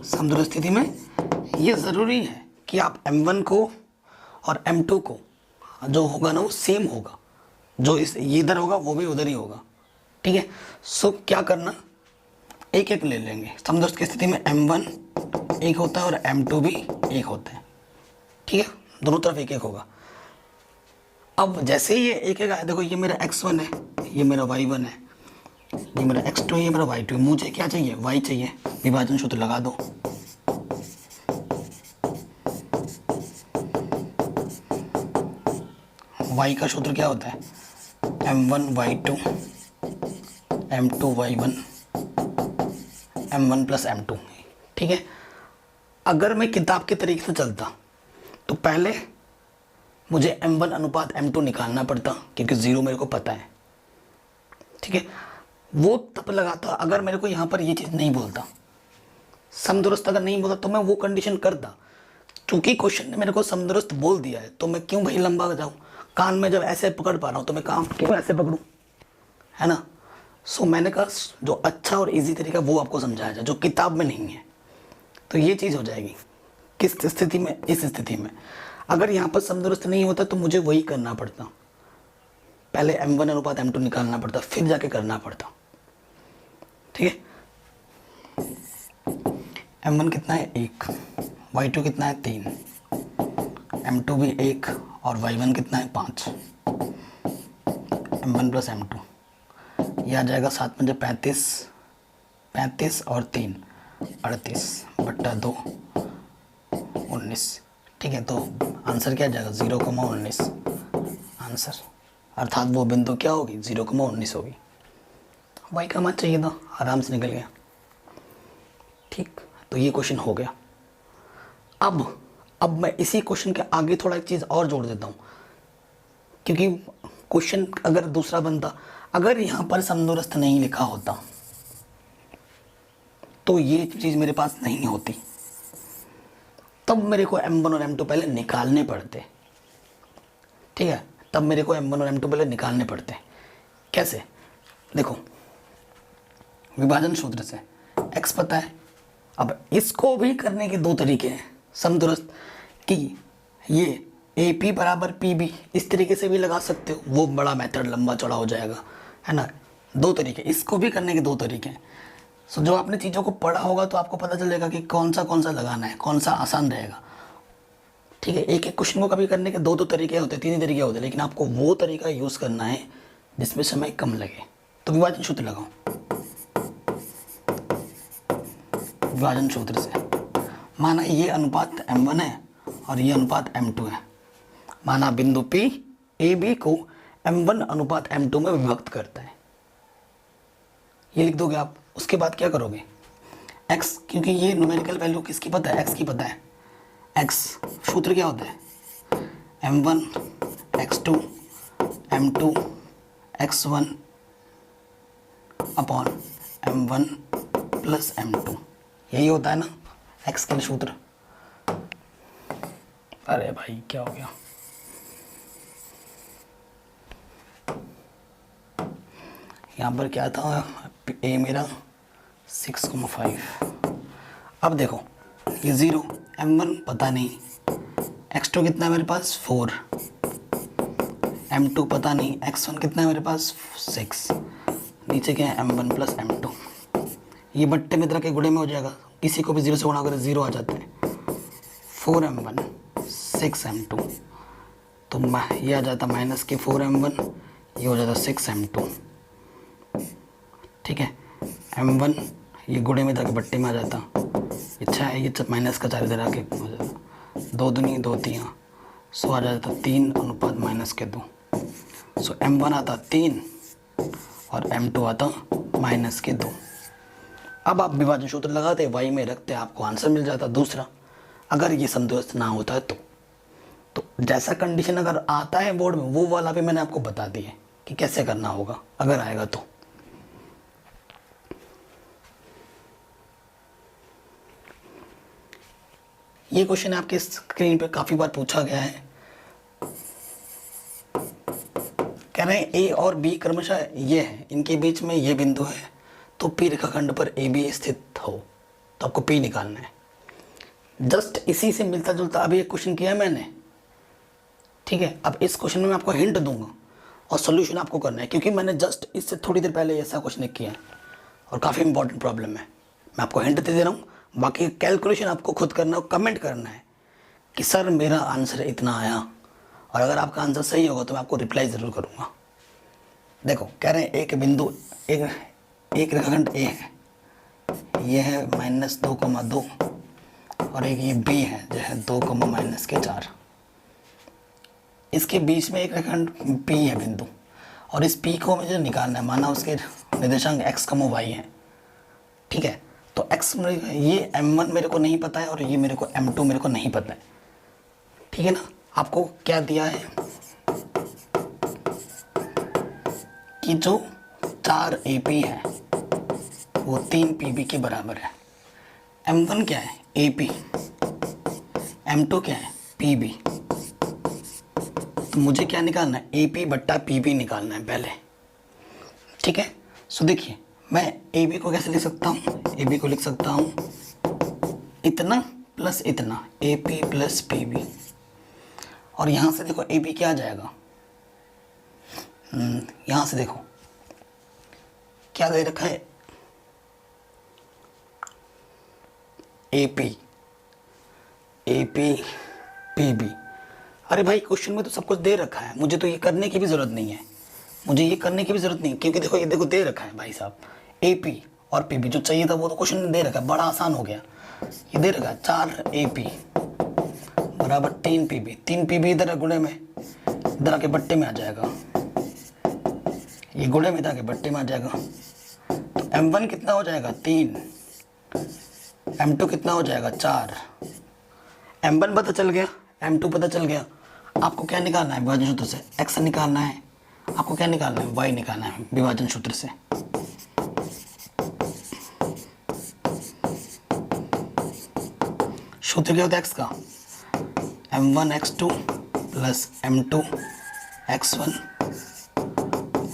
समदूरस्थ स्थिति में ये ज़रूरी है कि आप M1 को और M2 को जो होगा ना वो सेम होगा, जो इस इधर होगा वो भी उधर ही होगा। ठीक है, सो क्या करना, एक एक ले लेंगे। समदूरस्थ की स्थिति में M1 1 होता है और M2 भी 1 होता है। ठीक है, दोनों तरफ एक एक होगा। अब जैसे ही ये एक एक आया, देखो ये मेरा x1 है, ये मेरा y1 है, ये मेरा x2 है, ये मेरा y2 है। मुझे क्या चाहिए, y चाहिए। विभाजन सूत्र लगा दो। y का सूत्र क्या होता है, m1 y2 m2 y1 m1 plus m2। ठीक है, अगर मैं किताब के तरीके से चलता तो पहले मुझे m1 अनुपात m2 निकालना पड़ता, क्योंकि 0 मेरे को पता है। ठीक है, वो तब लगाता अगर मेरे को यहाँ पर ये चीज़ नहीं बोलता, समदूरस्थ अगर नहीं बोलता तो मैं वो कंडीशन करता। चूंकि क्वेश्चन ने मेरे को समदूरस्थ बोल दिया है तो मैं क्यों भाई लंबा जाऊँ, कान में जब ऐसे पकड़ पा रहा हूँ तो मैं काम क्यों ऐसे पकड़ूँ, है ना। सो मैंने कहा जो अच्छा और इजी तरीका वो आपको समझाया जाए, जो किताब में नहीं है। तो ये चीज़ हो जाएगी किस स्थिति में, इस स्थिति में अगर यहाँ पर समदूरस्थ नहीं होता तो मुझे वही करना पड़ता, पहले m1 अनुपात m2 निकालना पड़ता, फिर जाके करना पड़ता। ठीक है, m1 कितना है 1, y2 कितना है 3, m2 भी 1 और y1 कितना है 5, m1 प्लस m2 यह आ जाएगा 7 पंजे 35, 35 और 3 38 बट्टा 2 19। ठीक है, तो आंसर क्या आ जाएगा 0,19 आंसर, अर्थात वो बिंदु क्या होगी 0,19 होगी। वाई का मान चाहिए था, आराम से निकल गया। ठीक, तो ये क्वेश्चन हो गया। अब मैं इसी क्वेश्चन के आगे थोड़ा एक चीज़ और जोड़ देता हूँ, क्योंकि क्वेश्चन अगर दूसरा बनता, अगर यहाँ पर समदूरस्थ नहीं लिखा होता तो ये चीज़ मेरे पास नहीं होती, तब मेरे को m1 और m2 पहले निकालने पड़ते। ठीक है, तब मेरे को m1 और m2 पहले निकालने पड़ते। कैसे, देखो विभाजन सूत्र से x पता है। अब इसको भी करने के दो तरीके हैं समदूरस्थ कि ये AP बराबर PB, इस तरीके से भी लगा सकते हो, वो बड़ा मेथड लंबा चौड़ा हो जाएगा, है ना। दो तरीके, इसको भी करने के दो तरीके हैं। सो जो आपने चीज़ों को पढ़ा होगा तो आपको पता चलेगा कि कौन सा लगाना है, कौन सा आसान रहेगा। ठीक है, एक एक क्वेश्चन को कभी करने के दो तरीके होते हैं, तीन तरीके होते हैं, लेकिन आपको वो तरीका यूज़ करना है जिसमें समय कम लगे। तो विभाजन सूत्र लगाओ, विभाजन सूत्र से माना ये अनुपात m1 है और ये अनुपात m2 है। माना बिंदु P AB को m1 अनुपात m2 में विभक्त करता है, ये लिख दोगे आप। उसके बाद क्या करोगे, x, क्योंकि ये न्यूमेरिकल वैल्यू किसकी पता है, x की पता है। x सूत्र क्या होता है, m1 x2 m2 x1 upon m1 plus m2, यही होता है ना x के लिए सूत्र। अरे भाई क्या हो गया, यहाँ पर क्या था, ए मेरा 6,5। अब देखो ये 0, m1 पता नहीं, x2 कितना है मेरे पास 4, m2 पता नहीं, x1 कितना है मेरे पास 6, नीचे क्या है m1 प्लस m2। ये बट्टे में तरह के गुणे में हो जाएगा, किसी को भी 0 से गुणा करें 0 आ जाता है। 4m1 6m2, तो ये आ जाता माइनस के 4m1, ये हो जाता 6m2। ठीक है, m1 ये गुणे में था कि बट्टे में आ जाता, अच्छा है, ये माइनस का 4 इधर आके हो जाता, 2 दूनी 2 3, सो आ जाता 3 अनुपात माइनस के 2। सो m1 आता 3 और m2 आता माइनस के 2। अब आप विभाजन सूत्र लगाते, y में रखते, आपको आंसर मिल जाता दूसरा। अगर ये संतुष्ट ना होता है तो जैसा कंडीशन अगर आता है बोर्ड में, वो वाला भी मैंने आपको बता दिया कि कैसे करना होगा अगर आएगा तो। ये क्वेश्चन आपके स्क्रीन पे काफ़ी बार पूछा गया है। कह रहे हैं ए और बी क्रमशः ये है, इनके बीच में ये बिंदु है, तो पी रेखाखंड पर ए बी स्थित हो, तो आपको पी निकालना है। जस्ट इसी से मिलता जुलता अभी एक क्वेश्चन किया है मैंने, ठीक है। अब इस क्वेश्चन में मैं आपको हिंट दूंगा और सॉल्यूशन आपको करना है, क्योंकि मैंने जस्ट इससे थोड़ी देर पहले ऐसा क्वेश्चन किया है और काफ़ी इंपॉर्टेंट प्रॉब्लम है। मैं आपको हिंट दे रहा हूँ, बाकी कैलकुलेशन आपको खुद करना और कमेंट करना है कि सर मेरा आंसर इतना आया, और अगर आपका आंसर सही होगा तो मैं आपको रिप्लाई ज़रूर करूँगा। देखो कह रहे हैं एक बिंदु, एक रेखाखंड ए है, ये है -2,2 और एक ये बी है जो है 2, -4। इसके बीच में एक रेखाखंड पी है बिंदु, और इस पी को मुझे निकालना है, माना उसके निर्देशांक x, y है, ठीक है। तो x ये m1 मेरे को नहीं पता है और ये मेरे को m2 मेरे को नहीं पता है, ठीक है ना। आपको क्या दिया है कि जो 4 AP है वो 3 PB के बराबर है। m1 क्या है AP, m2 क्या है PB। तो मुझे क्या निकालना है, AP बट्टा PB निकालना है पहले, ठीक है। सो देखिए मैं AB को कैसे लिख सकता हूँ, AB को लिख सकता हूँ इतना प्लस इतना, AP प्लस PB। और यहाँ से देखो AB क्या आ जाएगा, यहाँ से देखो क्या दे रखा है, AP PB। अरे भाई क्वेश्चन में तो सब कुछ दे रखा है, मुझे तो ये करने की भी ज़रूरत नहीं है, मुझे ये करने की भी ज़रूरत नहीं, क्योंकि देखो ये देखो दे रखा है भाई साहब, AP और PB जो चाहिए था वो तो क्वेश्चन में दे रखा है, बड़ा आसान हो गया। ये दे रखा है 4 AP बराबर 3 PB, 3 PB इधर गुणे में, इधर आके बट्टे में आ जाएगा, ये गुणे में था कि बट्टे में आ जाएगा। तो m1 कितना हो जाएगा 3, m2 कितना हो जाएगा 4, m1 पता चल गया, m2 पता चल गया। आपको क्या निकालना है विभाजन सूत्र से, x निकालना है, आपको क्या निकालना है y निकालना है विभाजन सूत्र से। सूत्र क्या होता है x का, m1 x2 plus m2 x1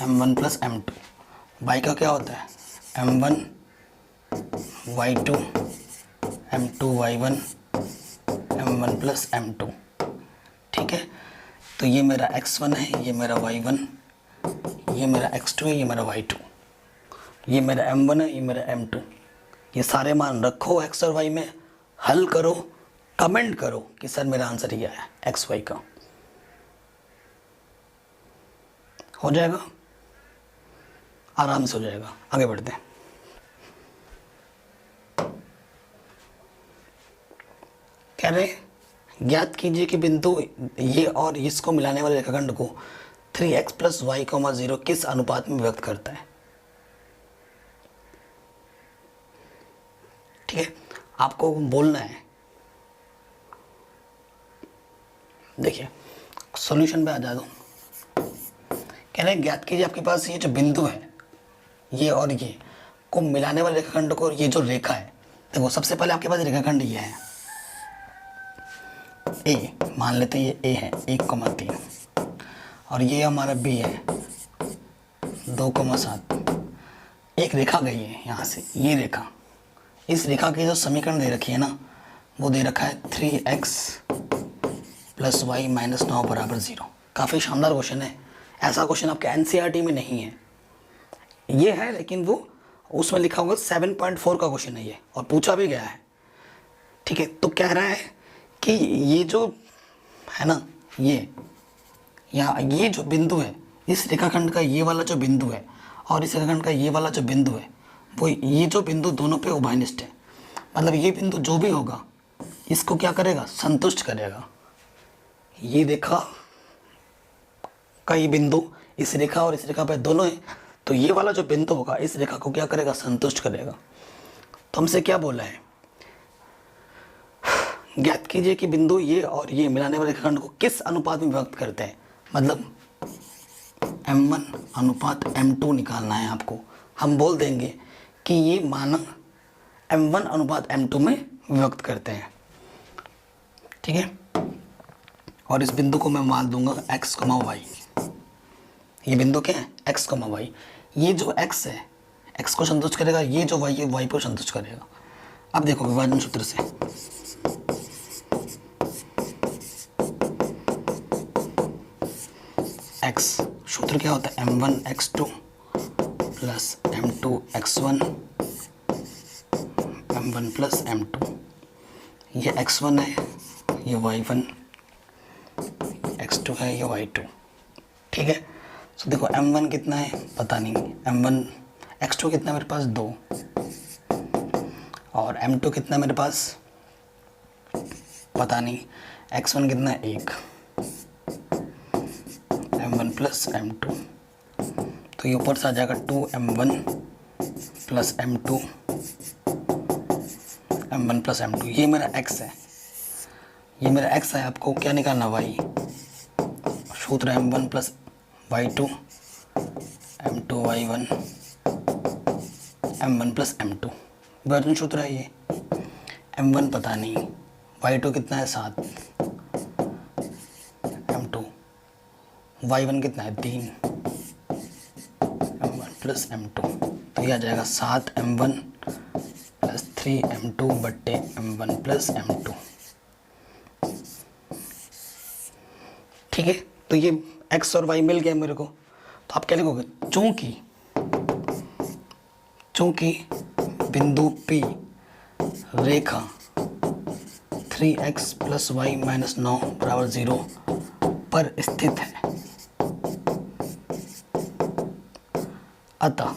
m1 plus m2। y का क्या होता है m1 y2 m2 y1 m1 plus m2, ठीक है। तो ये मेरा x1 है, ये मेरा y1, ये मेरा x2 है, ये मेरा y2, ये मेरा m1 है, ये मेरा m2। ये सारे मान रखो x और y में, हल करो, कमेंट करो कि सर मेरा आंसर ये आया एक्स वाई का, हो जाएगा, आराम से हो जाएगा। आगे बढ़ते हैं। कह रहे ज्ञात कीजिए कि बिंदु ये और इसको मिलाने वाले रेखाखंड को 3x प्लस वाई 0 किस अनुपात में व्यक्त करता है। ठीक है, आपको बोलना है। देखिए सॉल्यूशन पे आ जा दो। कह रहे ज्ञात कीजिए आपके पास ये जो बिंदु है ये और ये को मिलाने वाले रेखाखंड को, ये जो रेखा है, देखो सबसे पहले आपके पास रेखाखंड ये है ए, मान लेते हैं ये ए है 1,3 और ये हमारा बी है 2,7। एक रेखा गई है यहाँ से, ये रेखा, इस रेखा की जो समीकरण दे रखी है ना, वो दे रखा है 3x प्लस वाई माइनस 9 बराबर 0। काफ़ी शानदार क्वेश्चन है। ऐसा क्वेश्चन आपके एनसीईआरटी में नहीं है, ये है लेकिन वो उसमें लिखा होगा 7.4 का क्वेश्चन है ये, और पूछा भी गया है। ठीक है, तो कह रहा है कि ये जो है ना, ये यहाँ ये जो बिंदु है, इस रेखाखंड का ये वाला जो बिंदु है और इस रेखाखंड का ये वाला जो बिंदु है, वो ये जो बिंदु दोनों पे उभयनिष्ठ है। मतलब ये बिंदु जो भी होगा इसको क्या करेगा, संतुष्ट करेगा। ये रेखा का ये बिंदु इस रेखा और इस रेखा पे दोनों है, तो ये वाला जो बिंदु होगा इस रेखा को क्या करेगा, संतुष्ट करेगा। तो हमसे क्या बोला है, ज्ञात कीजिए कि बिंदु ये और ये मिलाने वाले रेखाखंड को किस अनुपात में विभक्त करते हैं। मतलब m1 अनुपात m2 निकालना है आपको। हम बोल देंगे कि ये माना m1 अनुपात m2 में विभक्त करते हैं। ठीक है, और इस बिंदु को मैं मान दूंगा x, y। ये बिंदु क्या है, x, y। ये जो x है, x को संतुष्ट करेगा, ये जो y है y को संतुष्ट करेगा। अब देखो विभाजन सूत्र से, x सूत्र क्या होता है, m1 x2 plus m2 x1 m1 plus m2। ये x1 है, ये y1, x2 है, ये y2। ठीक है, तो देखो m1 कितना है पता नहीं, m1 x2 कितना है मेरे पास 2, और m2 कितना है मेरे पास पता नहीं, x1 कितना है 1, m1 प्लस m2। तो ये ऊपर से आ जाएगा 2m1 plus m2, m1 plus m2। ये मेरा x है, ये मेरा x है। आपको क्या निकालना, y। सूत्र m1 plus y2 m2 y1 m1 plus m2, विभाजन सूत्र है ये। m1 पता नहीं, y2 कितना है 7, m2, y1 कितना है 3, m1 प्लस m2। तो ये आ जाएगा 7m1 प्लस 3m2 बट्टे m1 प्लस m2। ठीक है, तो ये x और y मिल गया मेरे को। तो आप क्या लिखोगे, चूंकि बिंदु P रेखा 3x प्लस वाई माइनस 9 बराबर 0 पर स्थित है, अतः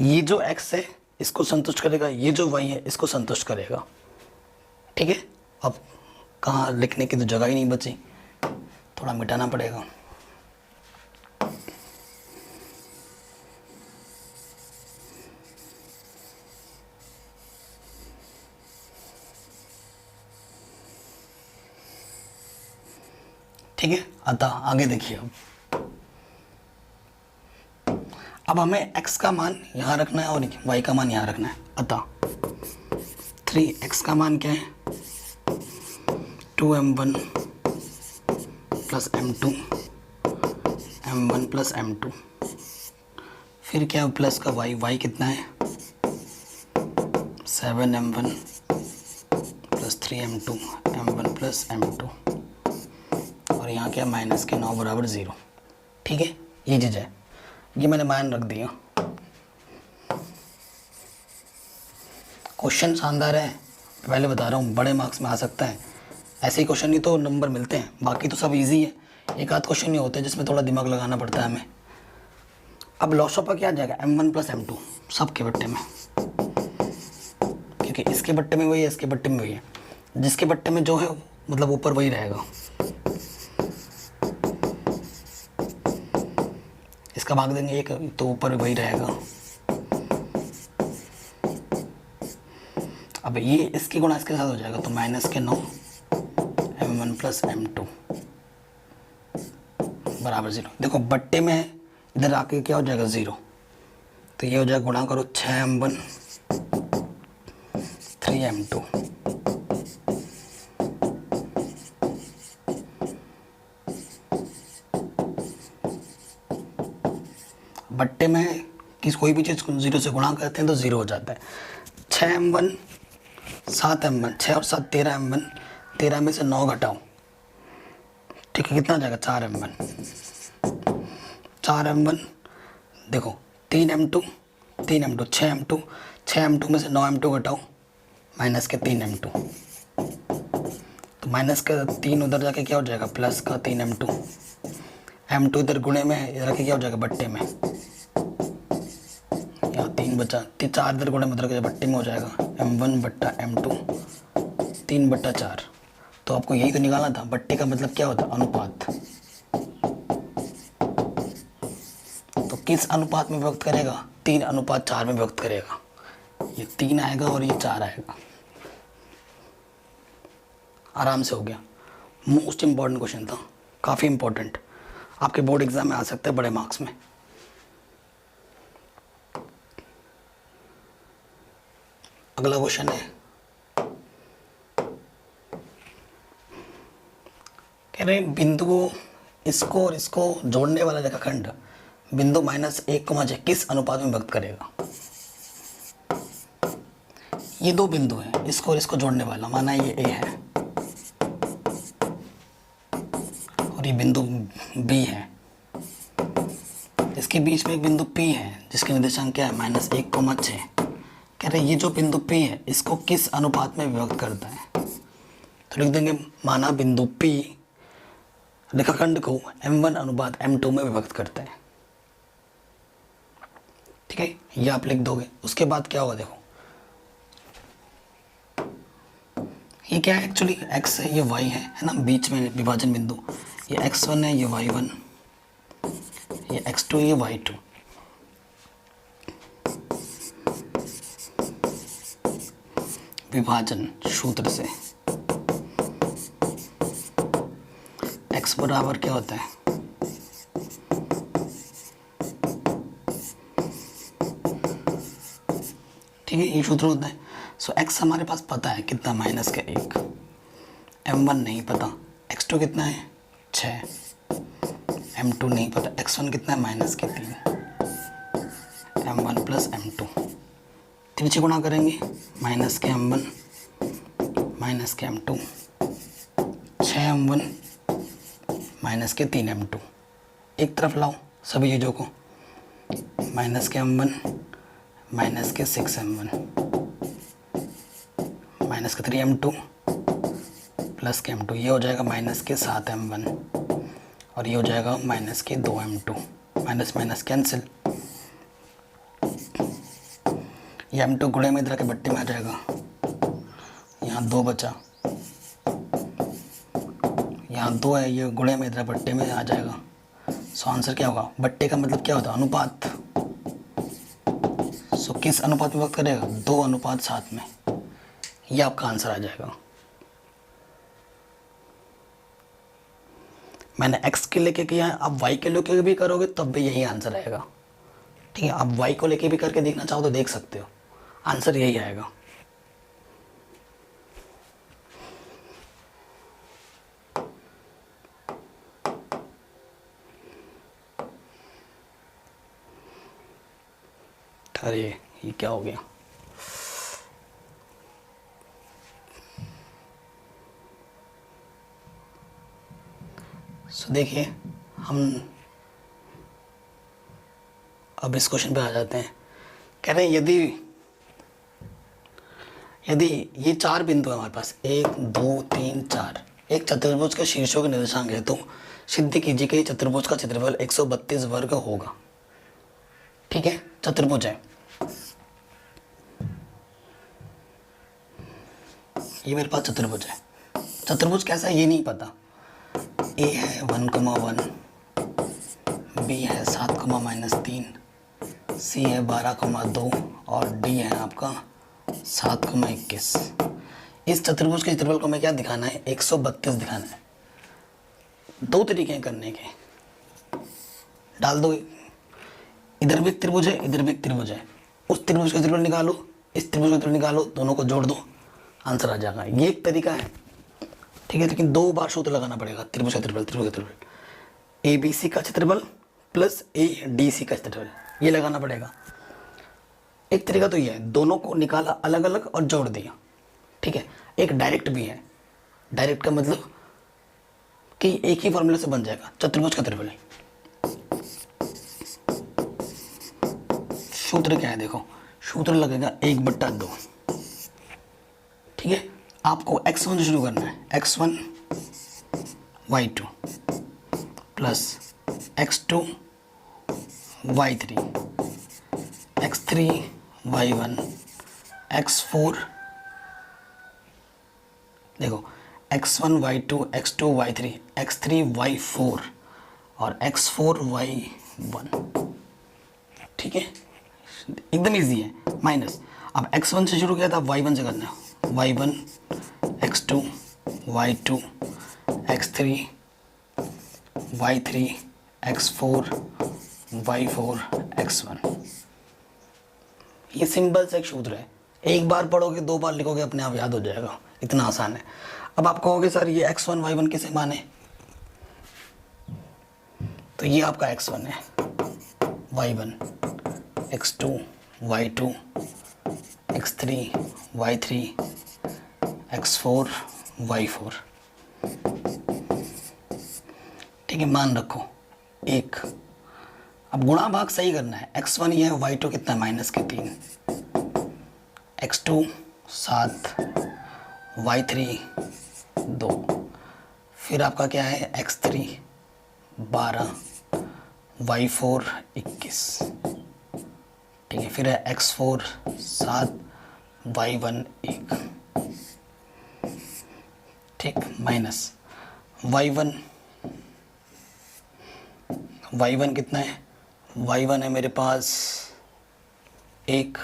ये जो x है इसको संतुष्ट करेगा, ये जो y है इसको संतुष्ट करेगा। ठीक है, अब कहाँ लिखने की तो जगह ही नहीं बची, थोड़ा मिटाना पड़ेगा। ठीक है, अतः आगे देखिए। अब हमें x का मान यहाँ रखना है और y का मान यहाँ रखना है। अतः 3x का मान क्या है, 2m1 plus m2 m1 plus m2। फिर क्या प्लस का y कितना है 7m1 plus 3m2 m1 plus m2, और यहाँ क्या माइनस के 9 बराबर 0। ठीक है, ये चीज़ है, ये मैंने मान रख दिया। क्वेश्चन शानदार है, पहले बता रहा हूँ, बड़े मार्क्स में आ सकता है। ऐसे ही क्वेश्चन ही तो नंबर मिलते हैं, बाकी तो सब इजी है। एक आध क्वेश्चन नहीं होते जिसमें थोड़ा दिमाग लगाना पड़ता है हमें। अब लॉसअप क्या आ जाएगा, m1 प्लस m2 सब के बट्टे में, क्योंकि इसके बट्टे में वही है, इसके बट्टे में वही है। जिसके बट्टे में जो है मतलब ऊपर वही रहेगा। इसका भाग देंगे एक तो ऊपर वही रहेगा। अब ये इसकी गुणा इसके साथ हो जाएगा, तो माइनस के 9 m1 प्लस m2 बराबर 0। देखो बट्टे में इधर आके क्या हो जाएगा 0, तो ये हो जाएगा गुणा करो 6m1 3m2। बट्टे में किस कोई भी चीज़ को 0 से गुणा करते हैं तो 0 हो जाता है। 6m1 7m1, 6 और 7 13m1, 13 में से 9 घटाओ, ठीक है, कितना आ जाएगा 4m1, 4m1 देखो 3m2, 3m2 6m2, 6m2 में से 9m2 घटाओ, माइनस के 3m2, तो माइनस का 3 उधर जाके क्या हो जाएगा प्लस का 3m2, m2 इधर गुणे में इधर के क्या हो जाएगा बट्टे में, यहाँ 3 बचा, 4 इधर गुणे में उधर के बट्टे में हो जाएगा m1 बट्टा m2, 3 बट्टा 4। तो आपको यही तो निकालना था, बट्टे का मतलब क्या होता है अनुपात। तो किस अनुपात में व्यक्त करेगा, 3:4 में व्यक्त करेगा। ये 3 आएगा और ये 4 आएगा। आराम से हो गया। मोस्ट इम्पॉर्टेंट क्वेश्चन था, काफ़ी इम्पोर्टेंट, आपके बोर्ड एग्जाम में आ सकता है बड़े मार्क्स में। अगला क्वेश्चन है, कह रहे हैं बिंदु को इसको और इसको जोड़ने वाला रेखाखंड बिंदु -1, किस अनुपात में व्यक्त करेगा। ये दो बिंदु हैं, इसको और इसको जोड़ने वाला, माना ये A है और ये बिंदु B है, इसके बीच में एक बिंदु P है जिसके निर्देशांक क्या है -1,6। कह रहे ये जो बिंदु P है इसको किस अनुपात में विभक्त करता है। तो लिख देंगे माना बिंदु P रेखाखंड को m1:m2 में विभक्त करता है, ठीक है, ये आप लिख दोगे। उसके बाद क्या होगा देखो, ये क्या है एक्चुअली x है, ये y है ना, बीच में विभाजन बिंदु, ये x1 है, ये y1, ये x2, ये y2। विभाजन सूत्र से x बराबर क्या होता है, ठीक है, ये सूत्र होता है। सो x हमारे पास पता है कितना, -1, m1 नहीं पता, x2 कितना है 6, m2 नहीं पता, x1 कितना है -3, m1 + m2, तिरछे गुणा करेंगे, -m1 -m2, 6m1 -3m2, एक तरफ लाओ सभी चीज़ों को, -m1 -6m1 -3m2 +m2, ये हो जाएगा -7m1 और ये हो जाएगा -2m2, माइनस कैंसिल, ये m2 गुणे में इधर के बट्टे में आ जाएगा, यहाँ 2 बचा, यहाँ 2 है, ये गुणे में इधर बट्टे में आ जाएगा। सो आंसर क्या होगा, बट्टे का मतलब क्या होता है अनुपात। सो किस अनुपात में व्यक्त करेगा, 2:7 में, ये आपका आंसर आ जाएगा। मैंने x के लेके किया है, आप y के लेके भी करोगे तब भी यही आंसर आएगा, ठीक है। आप y को लेके भी करके देखना चाहो तो देख सकते हो, आंसर यही आएगा। अरे ये क्या हो गया, सो देखिए हम अब इस क्वेश्चन पे आ जाते हैं। कह रहे हैं यदि ये 4 बिंदु है हमारे पास, 1 2 3 4, एक चतुर्भुज के शीर्षों के निर्देशांक है, तो सिद्ध कीजिए कि चतुर्भुज का क्षेत्रफल 132 वर्ग होगा, ठीक है। चतुर्भुज है, ये मेरे पास चतुर्भुज है। चतुर्भुज कैसा है ये नहीं पता, A है 1,1, B है 7,-3, C है 12,2 और D है आपका 7,21। इस चतुर्भुज के क्षेत्रफल को हमें क्या दिखाना है, 132 दिखाना है। 2 तरीके हैं करने के, डाल दो, इधर भी एक त्रिभुज है, इधर भी एक त्रिभुज है, उस त्रिभुज का क्षेत्रफल निकालो, इस त्रिभुज का क्षेत्रफल निकालो, दोनों को जोड़ दो, आंसर आ जाएगा। ये एक तरीका है, ठीक है, लेकिन 2 बार सूत्र लगाना पड़ेगा। त्रिभुज का क्षेत्रफल ABC का क्षेत्रफल प्लस ADC का क्षेत्रफल, ये लगाना पड़ेगा। एक तरीका तो ये है, दोनों को निकाला अलग अलग और जोड़ दिया, ठीक है। एक डायरेक्ट भी है, डायरेक्ट का मतलब कि एक ही फॉर्मूले से बन जाएगा चतुर्भुज का त्रिफल। सूत्र क्या है देखो, सूत्र लगेगा 1/2, ठीक है। आपको x1 से शुरू करना है, x1 y2 plus x2 y3 x3 y1 x4, देखो x1 y2 x2 y3 x3 y4 और x4 y1, ठीक है, एकदम इजी है। माइनस, अब x1 से शुरू किया था, y1 से करना है, y1 x2 y2 x3 y3 x4 y4 x1। ये सिंपल सा एक सूत्र है, एक बार पढ़ोगे 2 बार लिखोगे अपने आप याद हो जाएगा, इतना आसान है। अब आप कहोगे सर ये x1 y1 किसे माने, तो ये आपका x1 है, y1 x2 y2 x3 y3 x4 y4, ठीक है, मान रखो 1। अब गुणा भाग सही करना है, x1 ये है, y2 कितना है -3, x2 7 y3 2, फिर आपका क्या है x3 12 y4 21, ठीक है, फिर है x4 7 y1 1, ठीक, माइनस y1 कितना है, y1 है मेरे पास 1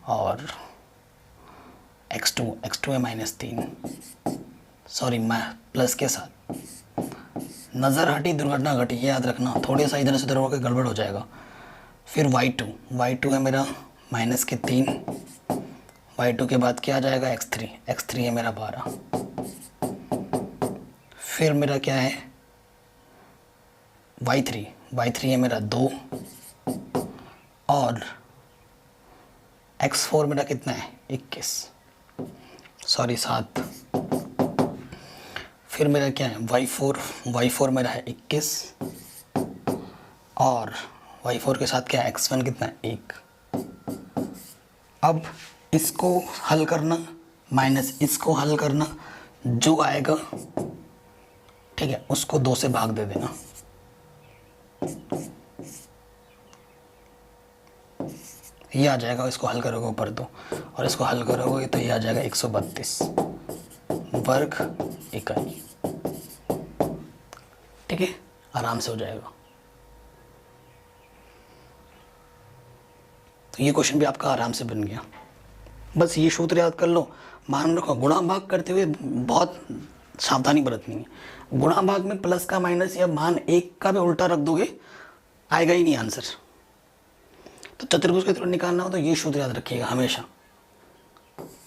और x2 है -3, सॉरी मैं प्लस के साथ, नज़र हटी दुर्घटना घटी, ये याद रखना, थोड़े सा इधर से उधर होकर गड़बड़ हो जाएगा। फिर y2 है मेरा -3, y2 के बाद क्या आ जाएगा x3 है मेरा 12, फिर मेरा क्या है y3 है मेरा 2 और x4 मेरा कितना है 21, सॉरी 7, फिर मेरा क्या है y4 मेरा है 21 और y4 के साथ क्या है x1 कितना है 1। अब इसको हल करना माइनस इसको हल करना, जो आएगा ठीक है उसको 2 से भाग दे देना, ये आ जाएगा, इसको हल करोगे ऊपर 2 और इसको हल करोगे तो ये आ जाएगा 132 वर्ग इकाई, ठीक है, आराम से हो जाएगा। तो ये क्वेश्चन भी आपका आराम से बन गया, बस ये सूत्र याद कर लो। मान रखो गुणा भाग करते हुए बहुत सावधानी बरतनी है, गुणा भाग में प्लस का माइनस या मान 1 का भी उल्टा रख दोगे आएगा ही नहीं आंसर। तो चतुर्भुज का त्रिभुज निकालना हो तो ये सूत्र याद रखिएगा हमेशा,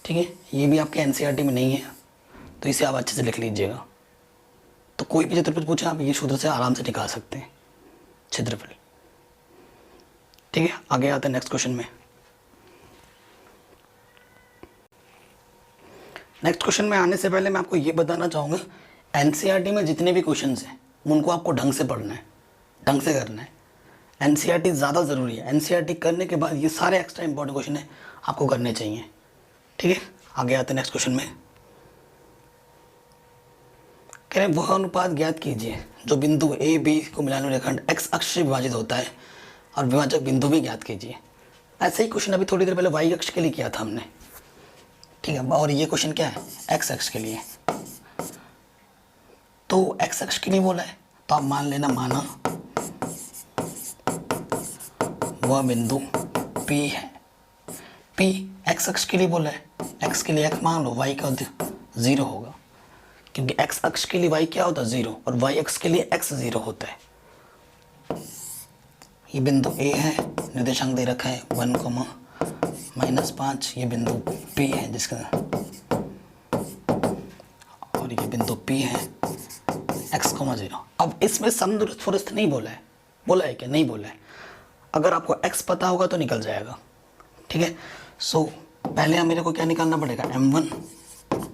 ठीक है। ये भी आपके एनसीईआरटी में नहीं है तो इसे आप अच्छे से लिख लीजिएगा। तो कोई भी चतुर्भुज पूछे आप ये सूत्र से आराम से निकाल सकते हैं क्षेत्रफल, ठीक है। आगे आते हैं नेक्स्ट क्वेश्चन में। नेक्स्ट क्वेश्चन में आने से पहले मैं आपको ये बताना चाहूँगा, एनसीईआरटी में जितने भी क्वेश्चंस हैं उनको आपको ढंग से पढ़ना है, ढंग से करना है। एनसीईआरटी ज़्यादा ज़रूरी है, एनसीईआरटी करने के बाद ये सारे एक्स्ट्रा इंपॉर्टेंट क्वेश्चन है आपको करने चाहिए, ठीक है। आगे आते हैं नेक्स्ट क्वेश्चन में। कह रहे हैं वह अनुपात ज्ञात कीजिए जो बिंदु ए बी को मिलाने रेखंड एक्स अक्ष से विभाजित होता है और विभाजक बिंदु भी ज्ञात कीजिए। ऐसे ही क्वेश्चन अभी थोड़ी देर पहले वाई अक्ष के लिए किया था हमने, ठीक है, और ये क्वेश्चन क्या है एक्स अक्ष के लिए। तो एक्स अक्ष के लिए बोला है तो आप मान लेना, माना वह बिंदु P है, P एक्स अक्ष के लिए बोला है, एक्स के लिए x मान लो, y का 0 होगा क्योंकि x अक्ष के लिए y क्या होता है 0 और y अक्ष के लिए x 0 होता है। ये बिंदु A है, निर्देशांक दे रखा है 1, -5, ये बिंदु P है जिसका, और ये बिंदु P है x, 0। अब इसमें समदूरस्थ नहीं बोला है, बोला है क्या, नहीं बोला है। अगर आपको x पता होगा तो निकल जाएगा, ठीक है। सो पहले मेरे को क्या निकालना पड़ेगा, m1,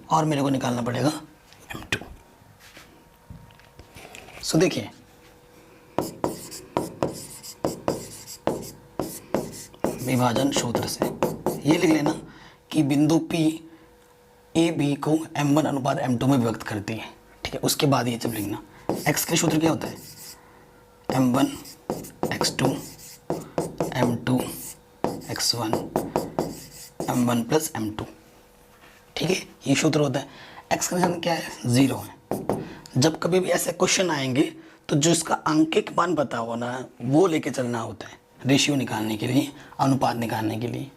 और मेरे को निकालना पड़ेगा m2। सो देखिए विभाजन सूत्र से ये लिख लेना कि बिंदु P ए बी को m1 अनुपात m2 में व्यक्त करती है, ठीक है। उसके बाद ये जब लिखना x के सूत्र क्या होता है, m1 x2 m2 x1 m1 plus m2, ठीक है। ये सूत्र होता है। x का निशान क्या है, 0 है। जब कभी भी ऐसे क्वेश्चन आएंगे तो जो इसका अंकिक मान पता हो ना वो लेके चलना होता है, रेशियो निकालने के लिए, अनुपात निकालने के लिए।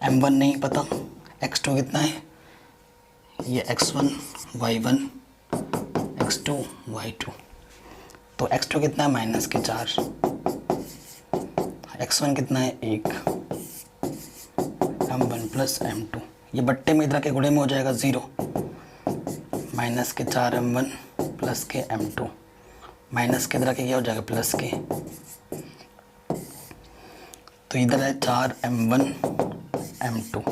m1 नहीं पता, x2 कितना है, ये x1 y1 x2 y2, तो x2 कितना है -4, x1 कितना है 1, m1 प्लस m2, ये बट्टे में इधर के गुणे में हो जाएगा 0, -4 m1 प्लस के m2, माइनस के इधर के क्या हो जाएगा प्लस के, तो इधर है 4 m1 m2,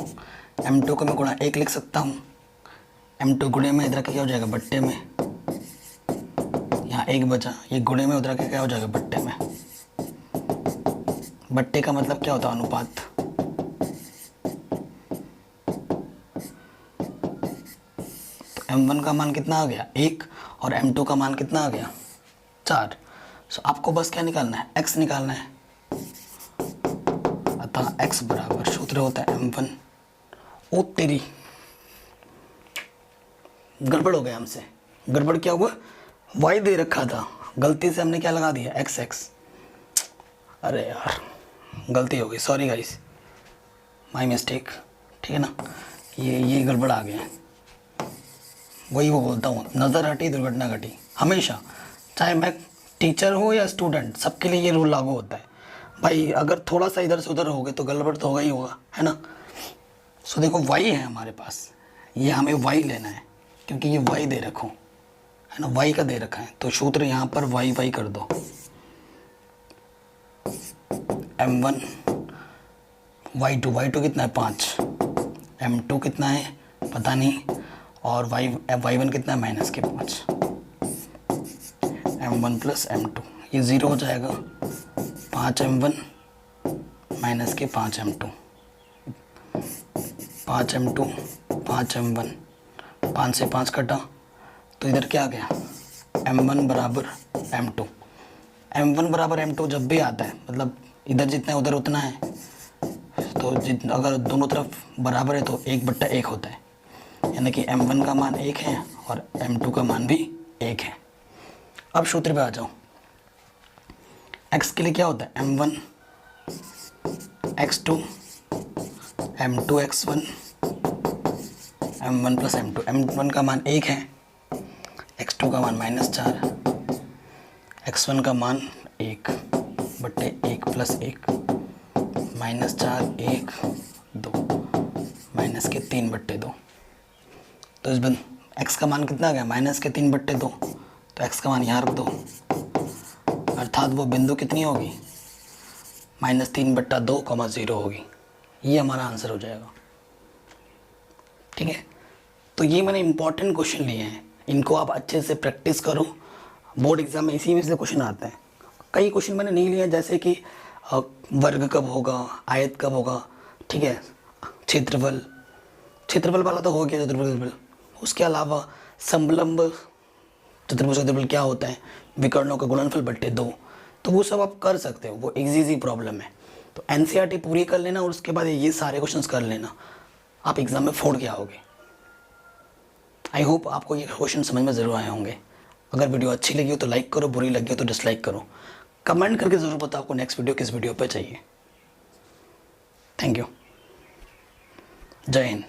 m2 को मैं गुणा 1 लिख सकता हूँ, m2 गुणे में इधर के क्या हो जाएगा बट्टे में, यहाँ 1 बचा, ये गुणे में उधर के क्या हो जाएगा बट्टे में। बट्टे का मतलब क्या होता है, अनुपात। तो m1 का मान कितना आ गया 1 और m2 का मान कितना आ गया 4। सो आपको बस क्या निकालना है, x निकालना है। अतः x बराबर सूत्र होता है m1, ओ तेरी गड़बड़ हो गया हमसे। गड़बड़ क्या हुआ, y दे रखा था, गलती से हमने क्या लगा दिया x। अरे यार गलती हो गई, सॉरी गाइस, माय मिस्टेक, ठीक है ना। ये गड़बड़ आ गया। वही वो बोलता हूँ, नज़र हटी दुर्घटना घटी। हमेशा चाहे मैं टीचर हो या स्टूडेंट, सबके लिए ये रूल लागू होता है भाई। अगर थोड़ा सा इधर से उधर हो गए तो गड़बड़ तो होगा ही होगा, है ना। सो देखो y है हमारे पास, ये हमें y लेना है क्योंकि ये y दे रखो, है ना, y का दे रखा है। तो सूत्र यहाँ पर y कर दो, m1 y2 कितना है 5, m2 कितना है पता नहीं, और y1 कितना है -5, m1 प्लस m2, ये 0 हो जाएगा, 5 m1 -5 m2, 5 m2 5 m1, 5 से 5 कटा तो इधर क्या आ गया, m1 बराबर m2। m1 बराबर m2 जब भी आता है मतलब इधर जितना है उधर उतना है, तो अगर दोनों तरफ बराबर है तो 1/1 होता है, यानी कि m1 का मान 1 है और m2 का मान भी 1 है। अब सूत्र पे आ जाओ, x के लिए क्या होता है m1 x2 m2 x1 m1 plus m2, m1 का मान 1 है, x2 का मान -4, x1 का मान 1/1 प्लस 1, -4 1 2 -3/2। तो इस x का मान कितना आ गया -3/2, तो x का मान यहाँ रख दो, अर्थात वो बिंदु कितनी होगी -3/2, 0 होगी। ये हमारा आंसर हो जाएगा, ठीक है। तो ये मैंने इंपॉर्टेंट क्वेश्चन लिए हैं, इनको आप अच्छे से प्रैक्टिस करो। बोर्ड एग्जाम में इसी में से क्वेश्चन आते हैं। कई क्वेश्चन मैंने नहीं लिए जैसे कि वर्ग कब होगा, आयत कब होगा, ठीक है, क्षेत्रफल वाला तो हो गया चतुर्भुज। उसके अलावा समलंब चतुर्भुज क्या होता है, विकर्णों का गुणनफल बट्टे 2, तो वो सब आप कर सकते हो, वो इजी प्रॉब्लम है। तो एनसीईआरटी पूरी कर लेना और उसके बाद ये सारे क्वेश्चंस कर लेना, आप एग्जाम में फोड़ के आओगे। आई होप आपको ये क्वेश्चन समझ में ज़रूर आए होंगे। अगर वीडियो अच्छी लगी हो तो लाइक करो, बुरी लगी हो तो डिसलाइक करो। कमेंट करके ज़रूर बताओ आपको नेक्स्ट वीडियो किस वीडियो पे चाहिए। थैंक यू, जय हिंद।